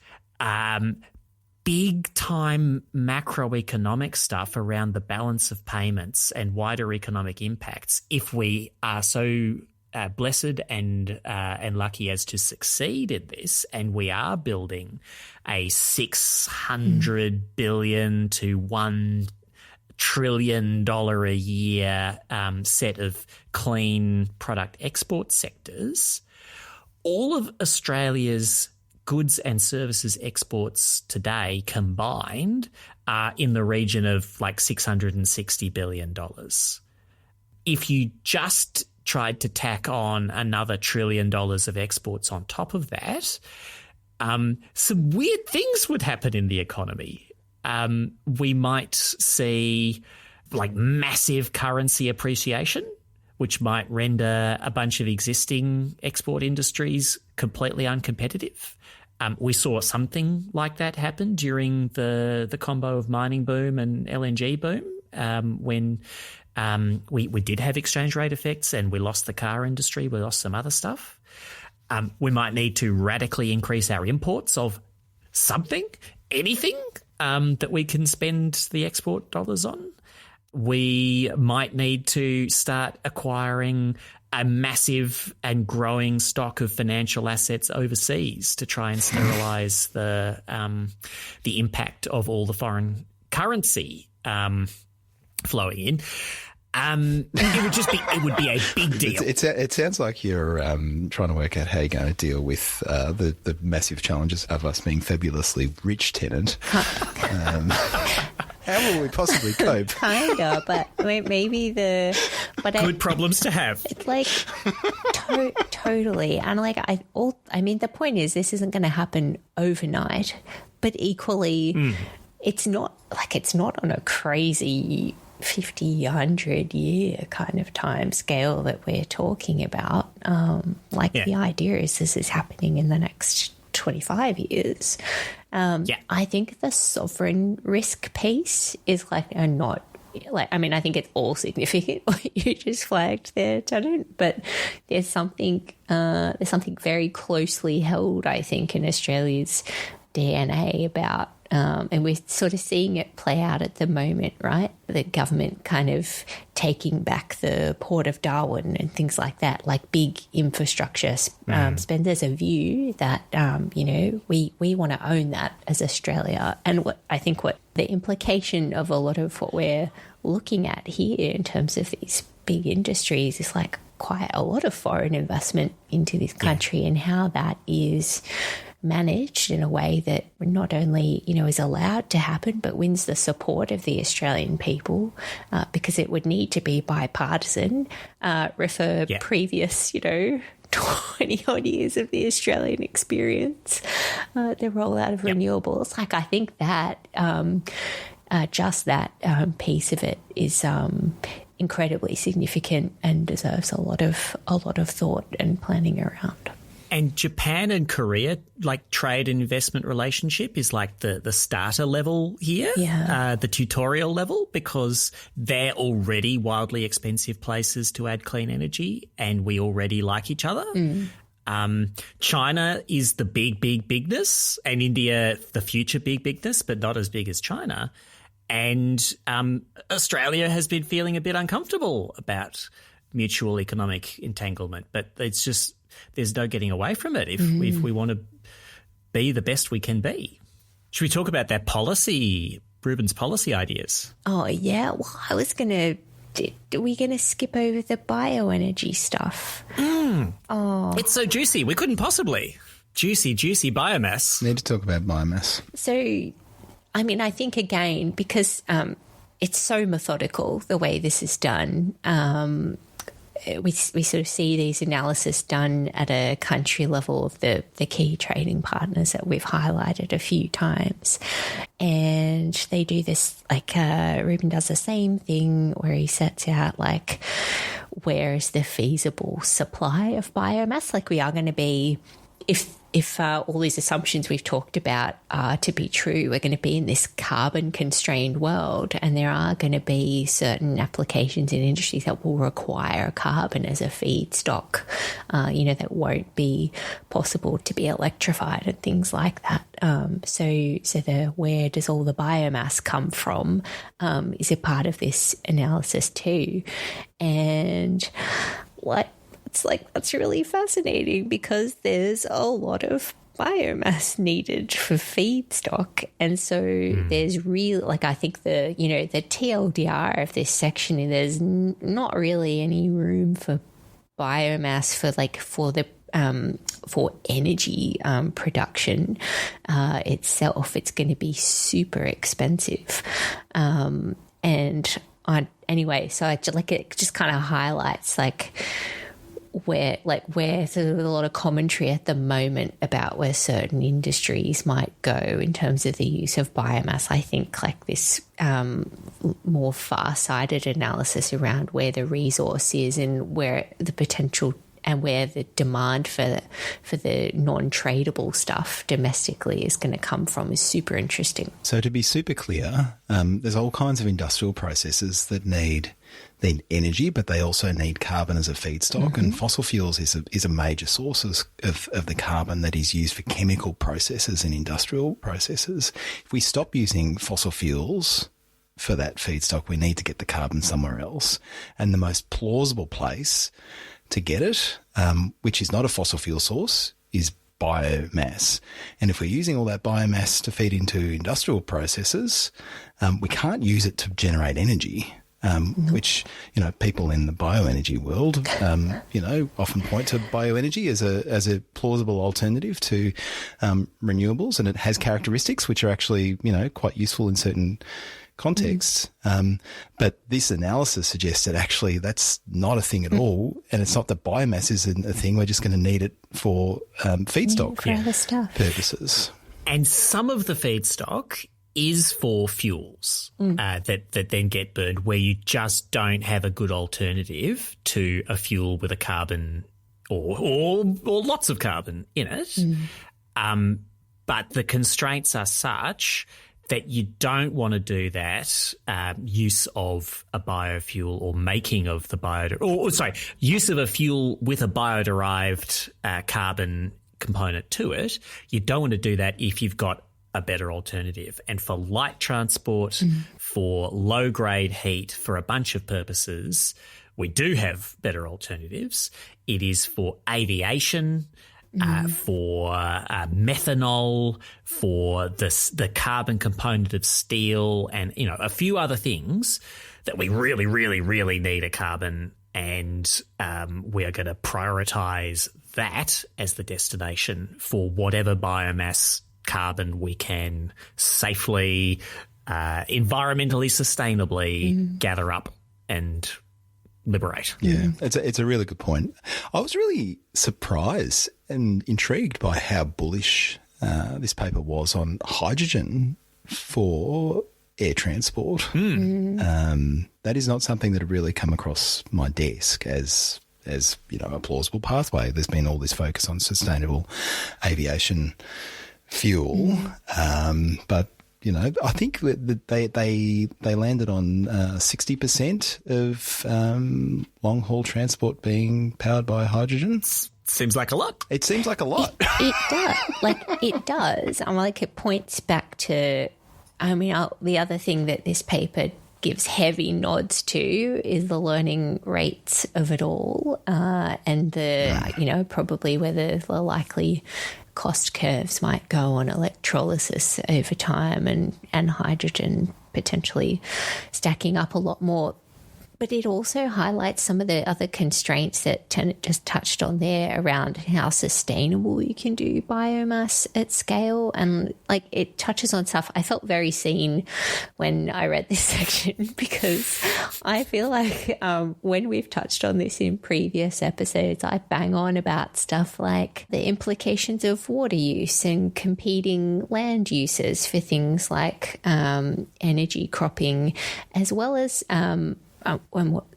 big-time macroeconomic stuff around the balance of payments and wider economic impacts. If we are so blessed and lucky as to succeed in this, and we are building a $600 billion to $1 trillion a year set of clean product export sectors, all of Australia's goods and services exports today combined are in the region of like $660 billion. If you just tried to tack on another $1 trillion of exports on top of that, some weird things would happen in the economy. We might see like massive currency appreciation, which might render a bunch of existing export industries completely uncompetitive. We saw something like that happen during the combo of mining boom and LNG boom, when we did have exchange rate effects and we lost the car industry, we lost some other stuff. We might need to radically increase our imports of something, anything that we can spend the export dollars on. We might need to start acquiring a massive and growing stock of financial assets overseas to try and sterilize the impact of all the foreign currency flowing in. It would be a big deal. It sounds like you're trying to work out how you're going to deal with the massive challenges of us being fabulously rich, Tenant. How will we possibly cope? Kinda, but maybe good problems to have. It's like totally, and like I mean, the point is, this isn't going to happen overnight, but equally, it's not on a crazy 50, 100 year kind of time scale that we're talking about. The idea is this is happening in the next 25 years. I think the sovereign risk piece is I think it's all significant what you just flagged there, Tennant, but there's something very closely held, I think, in Australia's DNA about, and we're sort of seeing it play out at the moment, right? The government kind of taking back the Port of Darwin and things like that, like big infrastructure spend. There's a view that, we want to own that as Australia. And what the implication of a lot of what we're looking at here in terms of these big industries is like quite a lot of foreign investment into this country, and how that is managed in a way that not only, is allowed to happen, but wins the support of the Australian people, because it would need to be bipartisan. Previous, 20-odd years of the Australian experience, the rollout of renewables. I think that just that piece of it is incredibly significant and deserves a lot of thought and planning around. And Japan and Korea, like trade and investment relationship is like the starter level here, the tutorial level, because they're already wildly expensive places to add clean energy and we already like each other. China is the bigness, and India the future bigness, but not as big as China. And Australia has been feeling a bit uncomfortable about mutual economic entanglement, but it's just there's no getting away from it if we want to be the best we can be. Should we talk about that policy, Ruben's policy ideas? Oh, yeah. Well, I was going to are we going to skip over the bioenergy stuff? Oh, it's so juicy. We couldn't possibly. Juicy biomass. Need to talk about biomass. So, I mean, I think, again, because it's so methodical the way this is done, we sort of see these analysis done at a country level of the key trading partners that we've highlighted a few times. And they do this, like Ruben does the same thing where he sets out, like, where is the feasible supply of biomass? Like, we are going to be, if all these assumptions we've talked about are to be true, we're going to be in this carbon-constrained world, and there are going to be certain applications in industries that will require carbon as a feedstock, that won't be possible to be electrified and things like that. So where does all the biomass come from is a part of this analysis too. And that's really fascinating because there's a lot of biomass needed for feedstock. And so there's I think the TLDR of this section, there's not really any room for biomass for energy production itself. It's going to be super expensive. Anyway, so it just kind of highlights where there's a lot of commentary at the moment about where certain industries might go in terms of the use of biomass. I think this more far-sighted analysis around where the resource is and where the potential and where the demand for the non-tradable stuff domestically is going to come from is super interesting. So to be super clear, there's all kinds of industrial processes that need energy, but they also need carbon as a feedstock, and fossil fuels is a major source of the carbon that is used for chemical processes and industrial processes. If we stop using fossil fuels for that feedstock, we need to get the carbon somewhere else, and the most plausible place to get it, which is not a fossil fuel source, is biomass. And if we're using all that biomass to feed into industrial processes, we can't use it to generate energy. Which, people in the bioenergy world, often point to bioenergy as a plausible alternative to renewables, and it has characteristics which are actually, quite useful in certain contexts. But this analysis suggests that actually that's not a thing at all, and it's not that biomass isn't a thing. We're just going to need it for feedstock purposes. And some of the feedstock is for fuels that then get burned, where you just don't have a good alternative to a fuel with a carbon or lots of carbon in it. But the constraints are such that you don't want to do that use of a biofuel or making of the use of a fuel with a bio-derived carbon component to it. You don't want to do that if you've got a better alternative. And for light transport, for low-grade heat, for a bunch of purposes, we do have better alternatives. It is for aviation, for methanol, for the carbon component of steel, and a few other things that we really, really, really need a carbon, and we are going to prioritise that as the destination for whatever biomass carbon we can safely, environmentally sustainably gather up and liberate. Yeah, it's a really good point. I was really surprised and intrigued by how bullish this paper was on hydrogen for air transport. That is not something that had really come across my desk as as a plausible pathway. There's been all this focus on sustainable aviation fuel, but I think that they landed on 60% of long haul transport being powered by hydrogen. Seems like a lot. It seems like a lot. It does. It does. It points back to. The other thing that this paper gives heavy nods to is the learning rates of it all, and the probably whether the likely cost curves might go on electrolysis over time and hydrogen potentially stacking up a lot more. But it also highlights some of the other constraints that Tennant just touched on there around how sustainable you can do biomass at scale. And it touches on stuff I felt very seen when I read this section, because I feel like when we've touched on this in previous episodes, I bang on about stuff like the implications of water use and competing land uses for things like energy cropping, as well as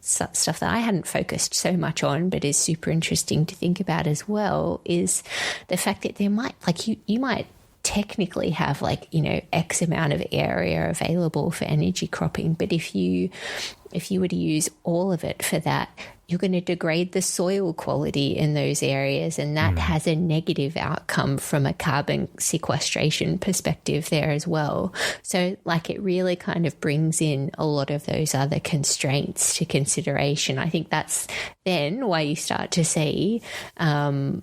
stuff that I hadn't focused so much on but is super interesting to think about as well is the fact that there might, you might technically have X amount of area available for energy cropping, but if you were to use all of it for that, you're going to degrade the soil quality in those areas, and that has a negative outcome from a carbon sequestration perspective there as well. So it really kind of brings in a lot of those other constraints to consideration. I think that's then why you start to see that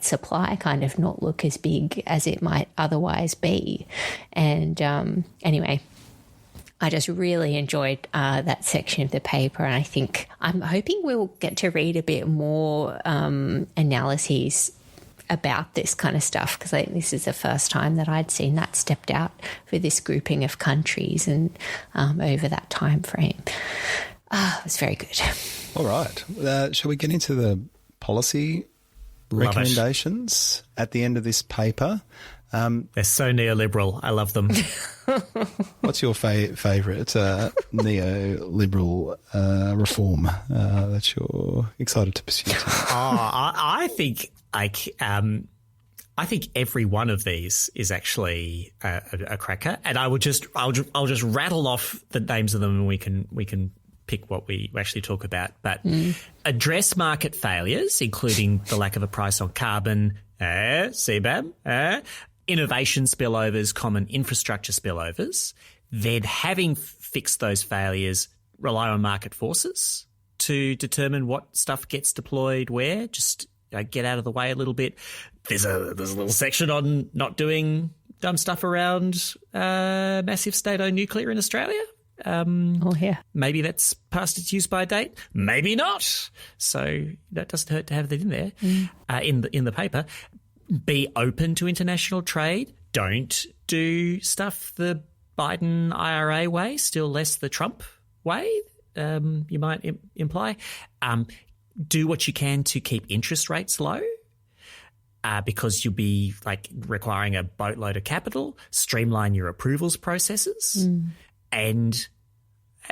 supply kind of not look as big as it might otherwise be. And anyway, I just really enjoyed that section of the paper, and I think I'm hoping we'll get to read a bit more analyses about this kind of stuff, because I think this is the first time that I'd seen that stepped out for this grouping of countries and over that time frame. It was very good. All right. Shall we get into the policy recommendations at the end of this paper? They're so neoliberal. I love them. What's your favourite neoliberal reform that you're excited to pursue? I think every one of these is actually a cracker, and I'll just rattle off the names of them, and we can pick what we actually talk about. But address market failures, including the lack of a price on carbon, CBAM, innovation spillovers, common infrastructure spillovers. Then, having fixed those failures, rely on market forces to determine what stuff gets deployed where. Just get out of the way a little bit. There's a little section on not doing dumb stuff around massive state-owned nuclear in Australia. Maybe that's past its use-by date. Maybe not. So that doesn't hurt to have that in there in the paper. Be open to international trade. Don't do stuff the Biden IRA way, still less the Trump way, you might imply. Do what you can to keep interest rates low, because you'll be requiring a boatload of capital. Streamline your approvals processes, and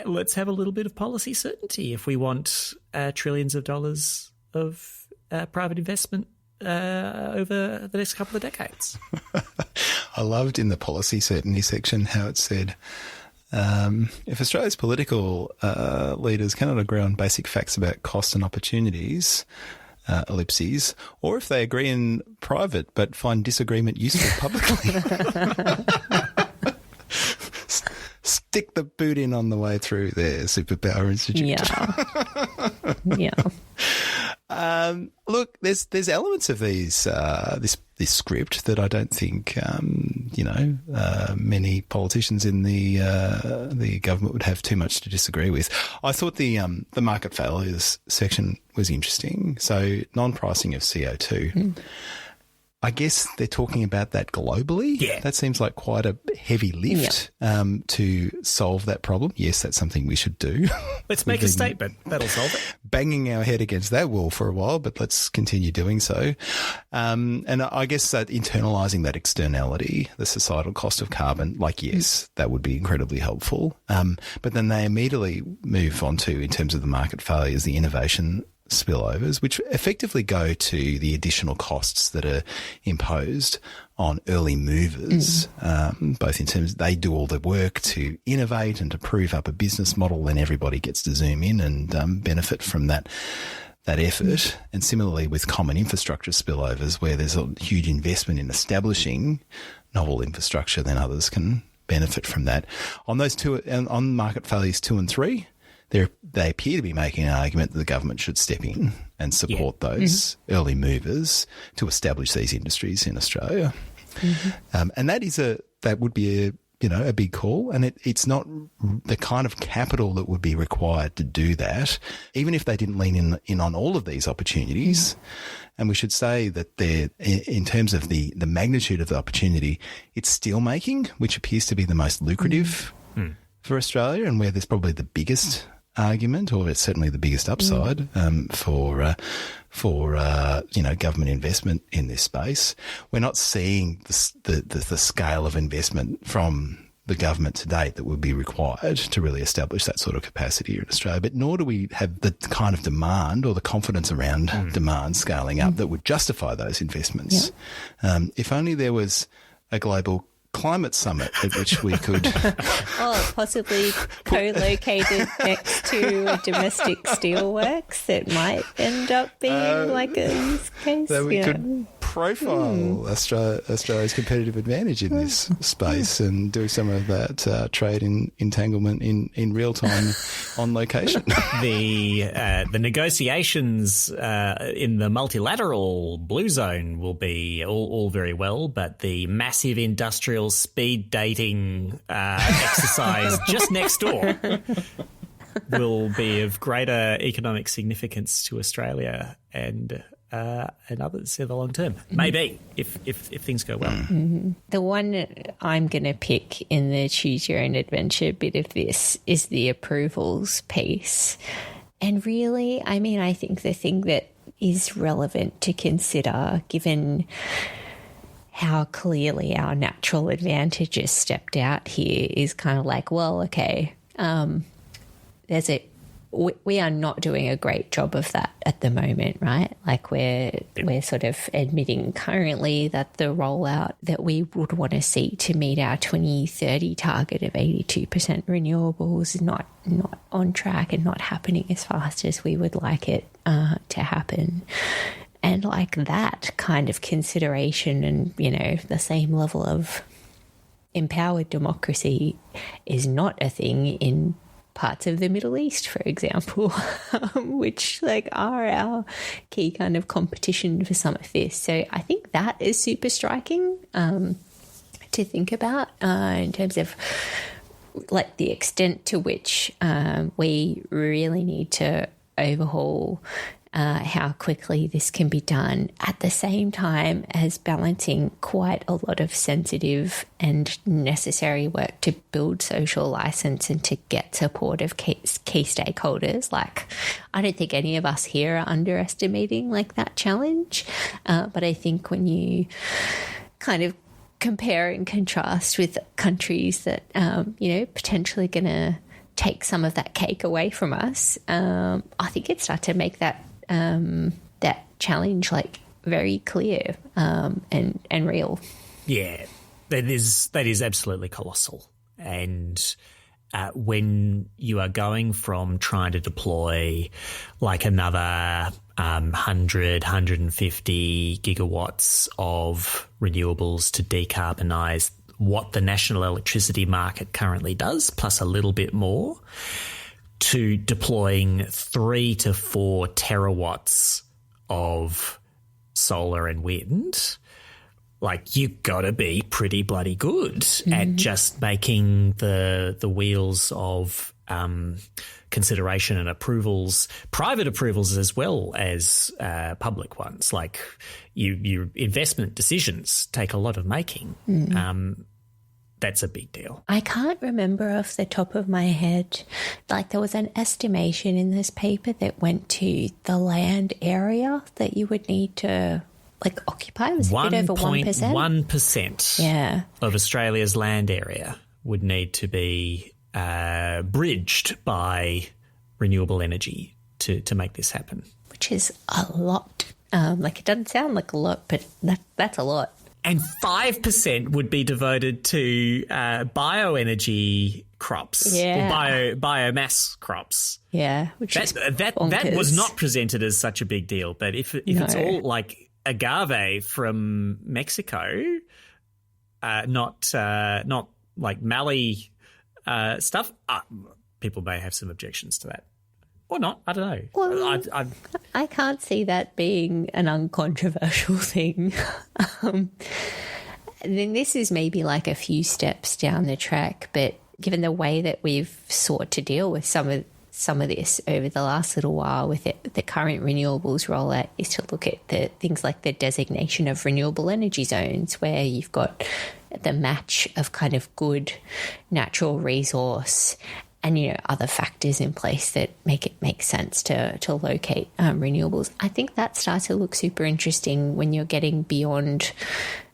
let's have a little bit of policy certainty if we want trillions of dollars of private investment over the next couple of decades. I loved in the policy certainty section how it said, if Australia's political leaders cannot agree on basic facts about cost and opportunities, ellipses, or if they agree in private but find disagreement useful publicly, stick the boot in on the way through there, Superpower Institute. Yeah. Look, there's elements of these this script that I don't think many politicians in the government would have too much to disagree with. I thought the market failures section was interesting. So non-pricing of CO2. I guess they're talking about that globally. Yeah. That seems like quite a heavy lift to solve that problem. Yes, that's something we should do. Let's make a statement. That'll solve it. Banging our head against that wall for a while, but let's continue doing so. And I guess that internalising that externality, the societal cost of carbon, yes, that would be incredibly helpful. But then they immediately move on to, in terms of the market failures, the innovation spillovers, which effectively go to the additional costs that are imposed on early movers, both in terms they do all the work to innovate and to prove up a business model, then everybody gets to zoom in and benefit from that effort. And similarly with common infrastructure spillovers, where there's a huge investment in establishing novel infrastructure, then others can benefit from that. On those two, on market failures 2 and 3, they appear to be making an argument that the government should step in and support those early movers to establish these industries in Australia. And that would be a big call, and it's not the kind of capital that would be required to do that, even if they didn't lean in on all of these opportunities. And we should say that in terms of the magnitude of the opportunity, it's steel making, which appears to be the most lucrative for Australia, and where there's probably the biggest argument, or it's certainly the biggest upside for government investment in this space. We're not seeing the scale of investment from the government to date that would be required to really establish that sort of capacity in Australia, but nor do we have the kind of demand or the confidence around demand scaling up that would justify those investments. If only there was a global climate summit at which we could possibly co-located next to a domestic steelworks that might end up being like a use case. That we could profile Australia's competitive advantage in this space and do some of that trade entanglement in real time on location. The negotiations in the multilateral blue zone will be all very well, but the massive industrial speed dating exercise just next door will be of greater economic significance to Australia and others in the long term. Maybe, if things go well. The one I'm going to pick in the choose your own adventure bit of this is the approvals piece. And really, I mean, I think the thing that is relevant to consider, given how clearly our natural advantages stepped out here, is kind of like, well, okay, we are not doing a great job of that at the moment, right? Like we're sort of admitting currently that the rollout that we would want to see to meet our 2030 target of 82% renewables is not on track and not happening as fast as we would like it to happen. And like that kind of consideration and, the same level of empowered democracy is not a thing in parts of the Middle East, for example, which are our key kind of competition for some of this. So I think that is super striking to think about in terms of the extent to which we really need to overhaul how quickly this can be done, at the same time as balancing quite a lot of sensitive and necessary work to build social license and to get support of key stakeholders. I don't think any of us here are underestimating that challenge, but I think when you kind of compare and contrast with countries that potentially going to take some of that cake away from us, I think it starts to make that challenge very clear and real. Yeah, that is absolutely colossal. And when you are going from trying to deploy another 150 gigawatts of renewables to decarbonise what the national electricity market currently does, plus a little bit more, to deploying 3 to 4 terawatts of solar and wind, you've got to be pretty bloody good at just making the wheels of consideration and approvals, private approvals as well as public ones. Your investment decisions take a lot of making. That's a big deal. I can't remember off the top of my head. There was an estimation in this paper that went to the land area that you would need to occupy. It was a bit over 1%. 1% of Australia's land area would need to be bridged by renewable energy to make this happen. Which is a lot. It doesn't sound like a lot, but that's a lot. And 5% would be devoted to bioenergy crops, or biomass crops. Yeah, which that was not presented as such a big deal. But if it's all like agave from Mexico, not like Mali stuff, people may have some objections to that. Or not, I don't know. Well, I can't see that being an uncontroversial thing. Then this is maybe like a few steps down the track, but given the way that we've sought to deal with some of this over the last little while with the current renewables rollout is to look at the things like the designation of renewable energy zones, where you've got the match of kind of good natural resource and, other factors in place that make it make sense to locate renewables. I think that starts to look super interesting when you're getting beyond,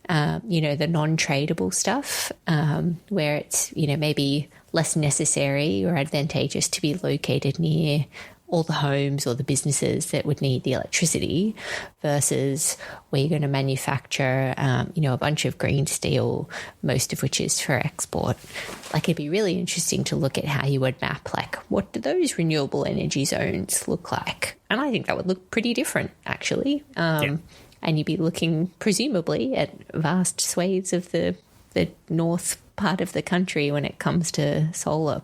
the non-tradable stuff, where it's, maybe less necessary or advantageous to be located near all the homes or the businesses that would need the electricity versus where you're going to manufacture, a bunch of green steel, most of which is for export. It'd be really interesting to look at how you would map, what do those renewable energy zones look like? And I think that would look pretty different, actually. And you'd be looking, presumably, at vast swathes of the north part of the country when it comes to solar.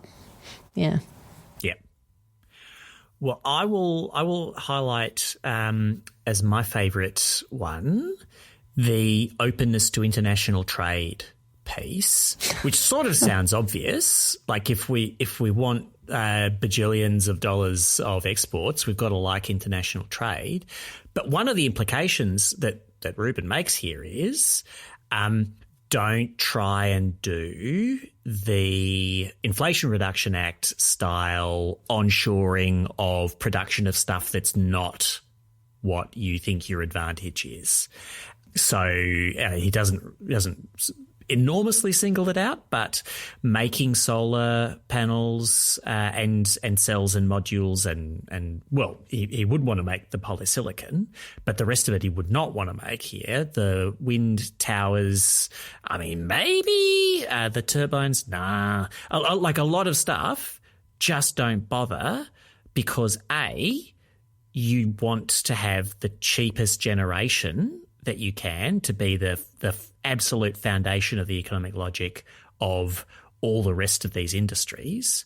Yeah. Well, I will highlight as my favourite one the openness to international trade piece, which sort of sounds obvious. Like if we want bajillions of dollars of exports, we've got to like international trade. But one of the implications that Ruben makes here is don't try and do the Inflation Reduction Act style onshoring of production of stuff that's not what you think your advantage is. So he doesn't enormously single it out, but making solar panels and cells and modules and he would want to make the polysilicon, but the rest of it he would not want to make here. The wind towers, maybe the turbines, nah. Like a lot of stuff, just don't bother because you want to have the cheapest generation that you can to be the absolute foundation of the economic logic of all the rest of these industries.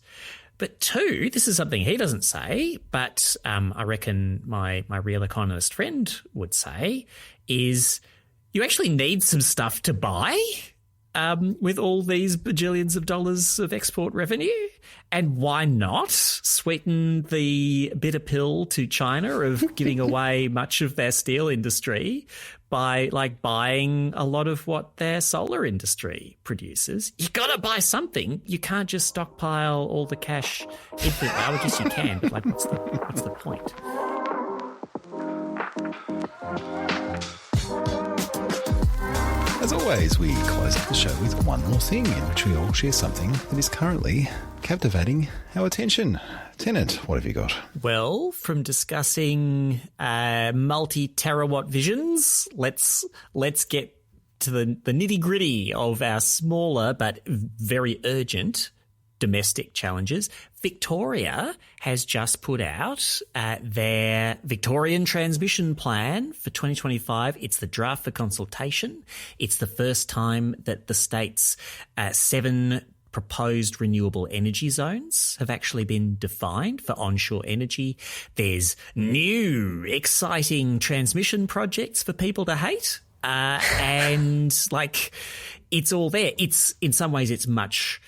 But two, this is something he doesn't say, but I reckon my real economist friend would say, is you actually need some stuff to buy with all these bajillions of dollars of export revenue. And why not sweeten the bitter pill to China of giving away much of their steel industry by buying a lot of what their solar industry produces? You got to buy something. You can't just stockpile all the cash infinitely. I guess you can, but what's the point? As always, we close up the show with one more thing in which we all share something that is currently captivating our attention. Tennant, what have you got? Well, from discussing multi-terawatt visions, let's get to the nitty-gritty of our smaller but very urgent domestic challenges. Victoria has just put out their Victorian transmission plan for 2025. It's the draft for consultation. It's the first time that the state's 7 proposed renewable energy zones have actually been defined for onshore energy. There's new exciting transmission projects for people to hate. And it's all there. It's in some ways it's much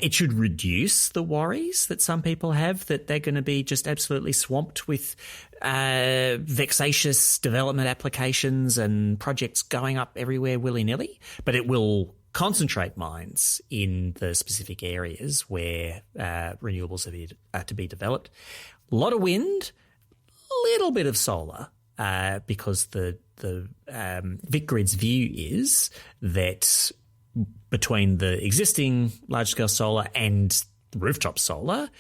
it should reduce the worries that some people have that they're going to be just absolutely swamped with vexatious development applications and projects going up everywhere willy-nilly. But it will concentrate minds in the specific areas where renewables are to be developed. A lot of wind, little bit of solar, because the VicGrid's view is that between the existing large-scale solar and rooftop solar,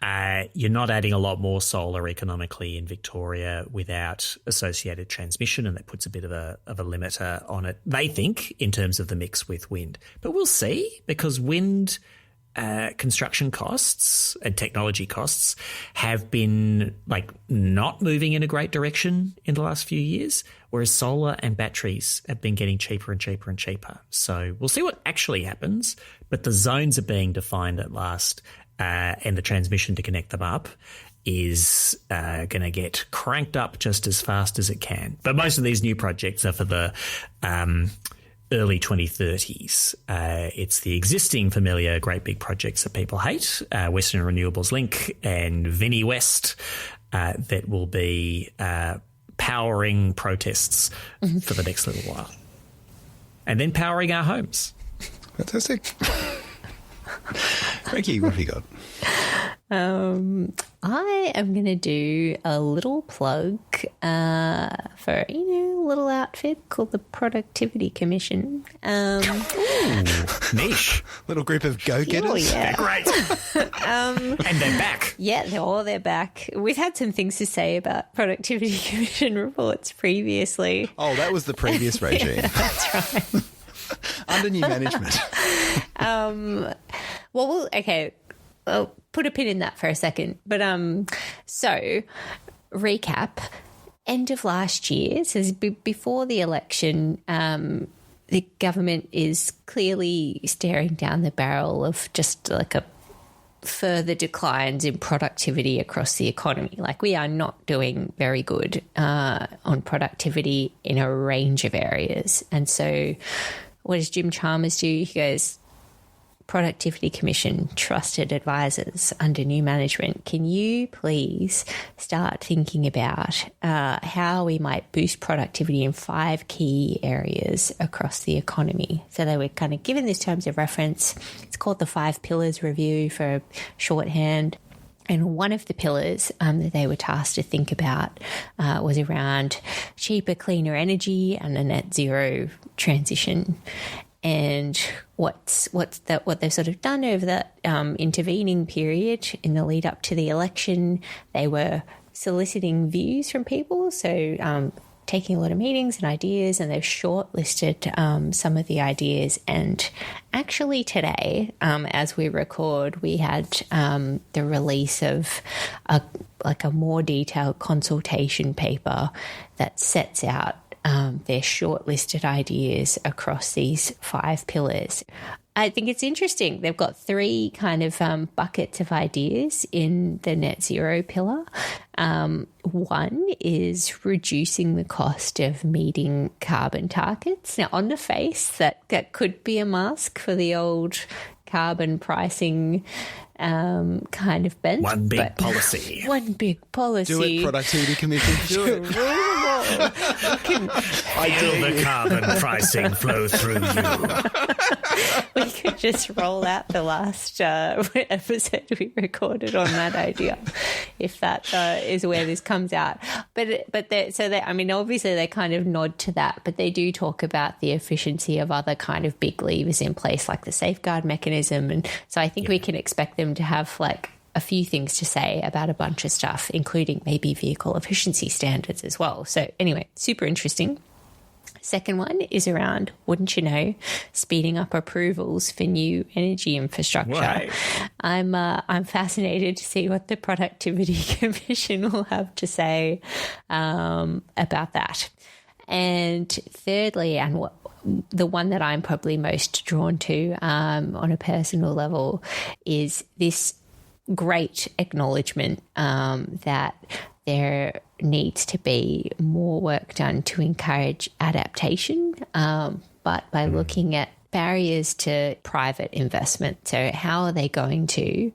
You're not adding a lot more solar economically in Victoria without associated transmission, and that puts a bit of a limiter on it, they think, in terms of the mix with wind. But we'll see, because wind construction costs and technology costs have been not moving in a great direction in the last few years, whereas solar and batteries have been getting cheaper and cheaper and cheaper. So we'll see what actually happens, but the zones are being defined at last, and the transmission to connect them up is going to get cranked up just as fast as it can. But most of these new projects are for the early 2030s. It's the existing familiar great big projects that people hate, Western Renewables Link and Vinnie West, that will be powering protests for the next little while. And then powering our homes. Fantastic. Frankie, what have you got? I am going to do a little plug for, a little outfit called the Productivity Commission. Ooh, niche. Little group of go-getters. Oh, yeah. They're great. And they're back. Yeah, they're back. We've had some things to say about Productivity Commission reports previously. Oh, that was the previous regime. Yeah, that's right. Under new management. Okay. I'll put a pin in that for a second. But so recap. End of last year, so before the election, the government is clearly staring down the barrel of just a further declines in productivity across the economy. We are not doing very good on productivity in a range of areas. And so what does Jim Chalmers do? He goes, Productivity Commission, trusted advisors under new management, can you please start thinking about how we might boost productivity in 5 key areas across the economy? So they were kind of given these terms of reference. It's called the 5 Pillars Review for shorthand. And one of the pillars that they were tasked to think about was around cheaper, cleaner energy and a net zero transition. And what they've sort of done over that intervening period in the lead up to the election, they were soliciting views from people. So taking a lot of meetings and ideas, and they've shortlisted some of the ideas. And actually today, as we record, we had the release of a more detailed consultation paper that sets out their shortlisted ideas across these 5 pillars. I think it's interesting. They've got 3 kind of buckets of ideas in the net zero pillar. One is reducing the cost of meeting carbon targets. Now, on the face, that could be a mask for the old carbon pricing kind of bent. One big policy. One big policy. Do it, Productivity Commission. Do it. Feel the carbon pricing flow through you. We could just roll out the last episode we recorded on that idea, if that is where this comes out. But obviously they kind of nod to that, but they do talk about the efficiency of other kind of big levers in place, like the safeguard mechanism. And so I think we can expect them to have a few things to say about a bunch of stuff, including maybe vehicle efficiency standards as well. So anyway, super interesting. Second one is around, wouldn't you know, speeding up approvals for new energy infrastructure. Right. I'm fascinated to see what the Productivity Commission will have to say about that. And thirdly, and the one that I'm probably most drawn to on a personal level is this great acknowledgement that there needs to be more work done to encourage adaptation, but by looking at barriers to private investment. So how are they going to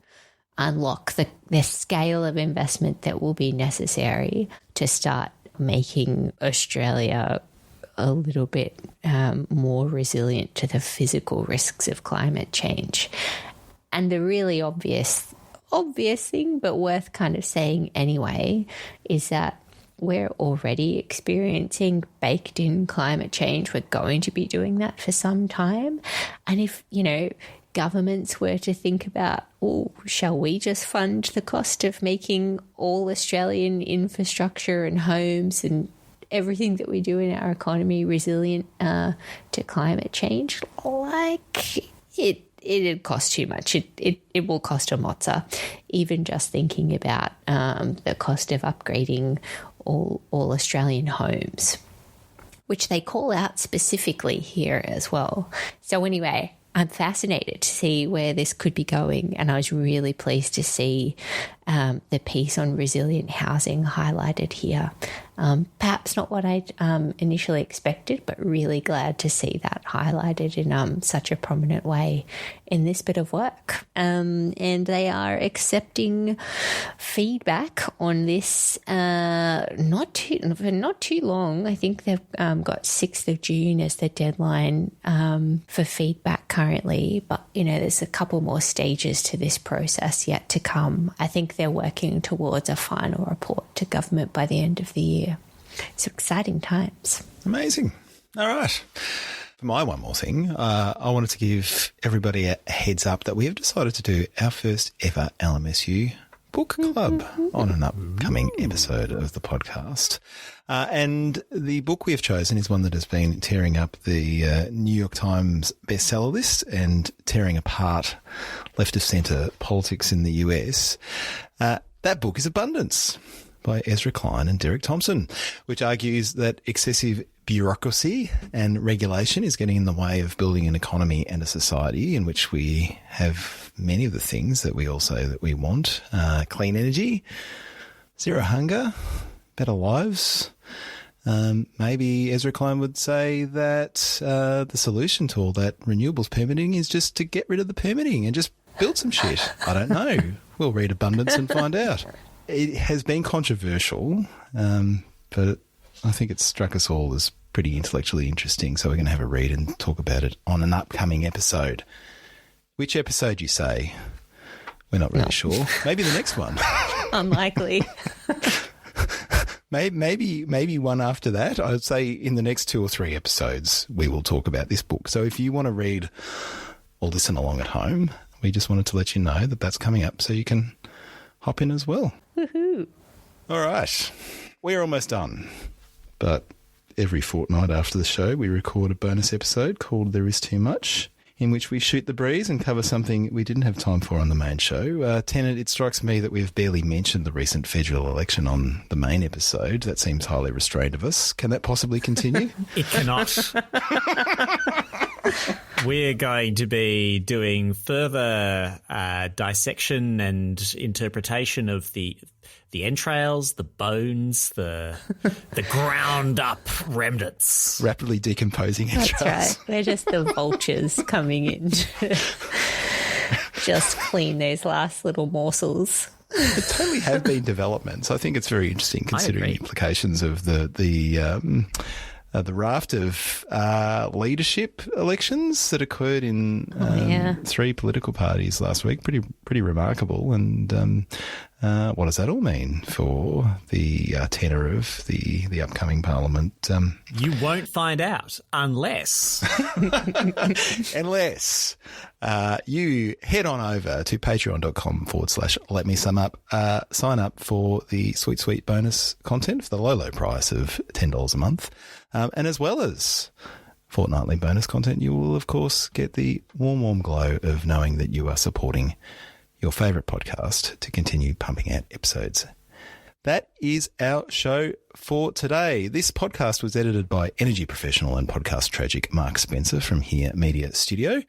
unlock the scale of investment that will be necessary to start making Australia a little bit more resilient to the physical risks of climate change? And the really obvious thing, but worth kind of saying anyway, is that we're already experiencing baked in climate change. We're going to be doing that for some time. And if governments were to think about, oh, shall we just fund the cost of making all Australian infrastructure and homes and everything that we do in our economy resilient to climate change? Like, it'd cost too much. It will cost a mozza, even just thinking about the cost of upgrading all Australian homes, which they call out specifically here as well. So anyway, I'm fascinated to see where this could be going, and I was really pleased to see the piece on resilient housing highlighted here. Perhaps not what I'd initially expected, but really glad to see that highlighted in such a prominent way in this bit of work. And they are accepting feedback on this not too long. I think they've got 6th of June as the deadline for feedback currently, but there's a couple more stages to this process yet to come. I think they're working towards a final report to government by the end of the year. It's exciting times. Amazing. All right. For my one more thing, I wanted to give everybody a heads up that we have decided to do our first ever LMSU book club on an upcoming episode of the podcast. And the book we have chosen is one that has been tearing up the New York Times bestseller list and tearing apart left of centre politics in the US. That book is Abundance by Ezra Klein and Derek Thompson, which argues that excessive bureaucracy and regulation is getting in the way of building an economy and a society in which we have many of the things that we all say that we want. Clean energy, zero hunger, better lives. Maybe Ezra Klein would say that the solution to all that renewables permitting is just to get rid of the permitting and just build some shit. I don't know. We'll read Abundance and find out. It has been controversial, but I think it's struck us all as pretty intellectually interesting, so we're going to have a read and talk about it on an upcoming episode. Which episode, you say? We're not really sure. Maybe the next one. Unlikely. Maybe one after that. I'd say in the next 2 or 3 episodes, we will talk about this book. So if you want to read or listen along at home, we just wanted to let you know that that's coming up so you can hop in as well. Woohoo. All right. We're almost done. But every fortnight after the show, we record a bonus episode called There Is Too Much, in which we shoot the breeze and cover something we didn't have time for on the main show. Tennant, it strikes me that we've barely mentioned the recent federal election on the main episode. That seems highly restrained of us. Can that possibly continue? It cannot. We're going to be doing further dissection and interpretation of the entrails, the bones, the ground up remnants. Rapidly decomposing entrails. That's right. We're just the vultures coming in to just clean those last little morsels. There totally have been developments. I think it's very interesting considering the implications of the raft of leadership elections that occurred in 3 political parties last week. Pretty remarkable. And what does that all mean for the tenor of the upcoming parliament? You won't find out unless you head on over to patreon.com/LetMeSumUp. Sign up for the sweet bonus content for the low price of $10 a month. And as well as fortnightly bonus content, you will, of course, get the warm glow of knowing that you are supporting your favourite podcast to continue pumping out episodes. That is our show for today. This podcast was edited by energy professional and podcast tragic Mark Spencer from Here Media Studio.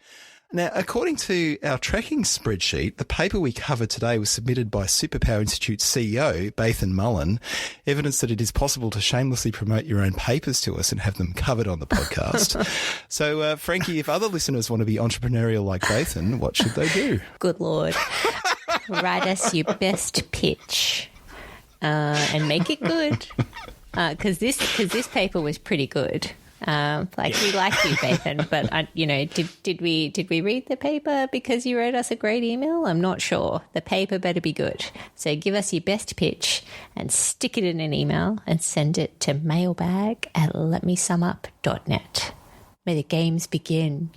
Now, according to our tracking spreadsheet, the paper we covered today was submitted by Superpower Institute CEO, Bathan Mullen, evidence that it is possible to shamelessly promote your own papers to us and have them covered on the podcast. So, Frankie, if other listeners want to be entrepreneurial like Bathan, what should they do? Good Lord. Write us your best pitch and make it good. Because this paper was pretty good. We like you, Bathan, but did we read the paper because you wrote us a great email? I'm not sure. The paper better be good. So give us your best pitch and stick it in an email and send it to mailbag@letmesumup.net. May the games begin.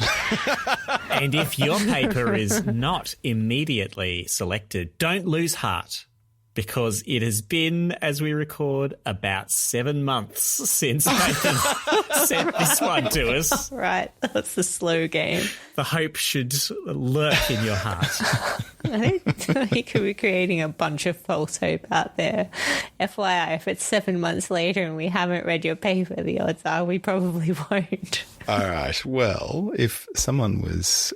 And if your paper is not immediately selected, don't lose heart, because it has been, as we record, about 7 months since Nathan sent this one to us. Right, that's the slow game. The hope should lurk in your heart. I think we could be creating a bunch of false hope out there. FYI, if it's 7 months later and we haven't read your paper, the odds are we probably won't. All right. Well, if someone was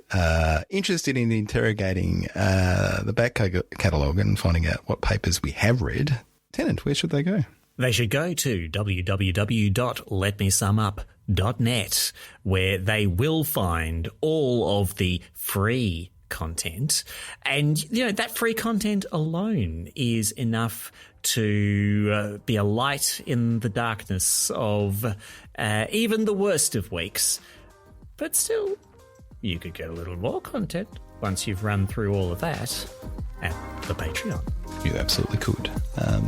interested in interrogating the back catalogue and finding out what papers we have read, Tennant, where should they go? They should go to www.letmesumup.net, where they will find all of the free content. And, you know, that free content alone is enough to be a light in the darkness of even the worst of weeks. But still, you could get a little more content once you've run through all of that at the Patreon. You absolutely could.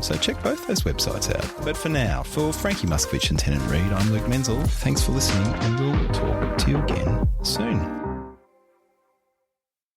So check both those websites out. But for now, for Frankie Muskovich and Tennant Reid, I'm Luke Menzel. Thanks for listening, and we'll talk to you again soon.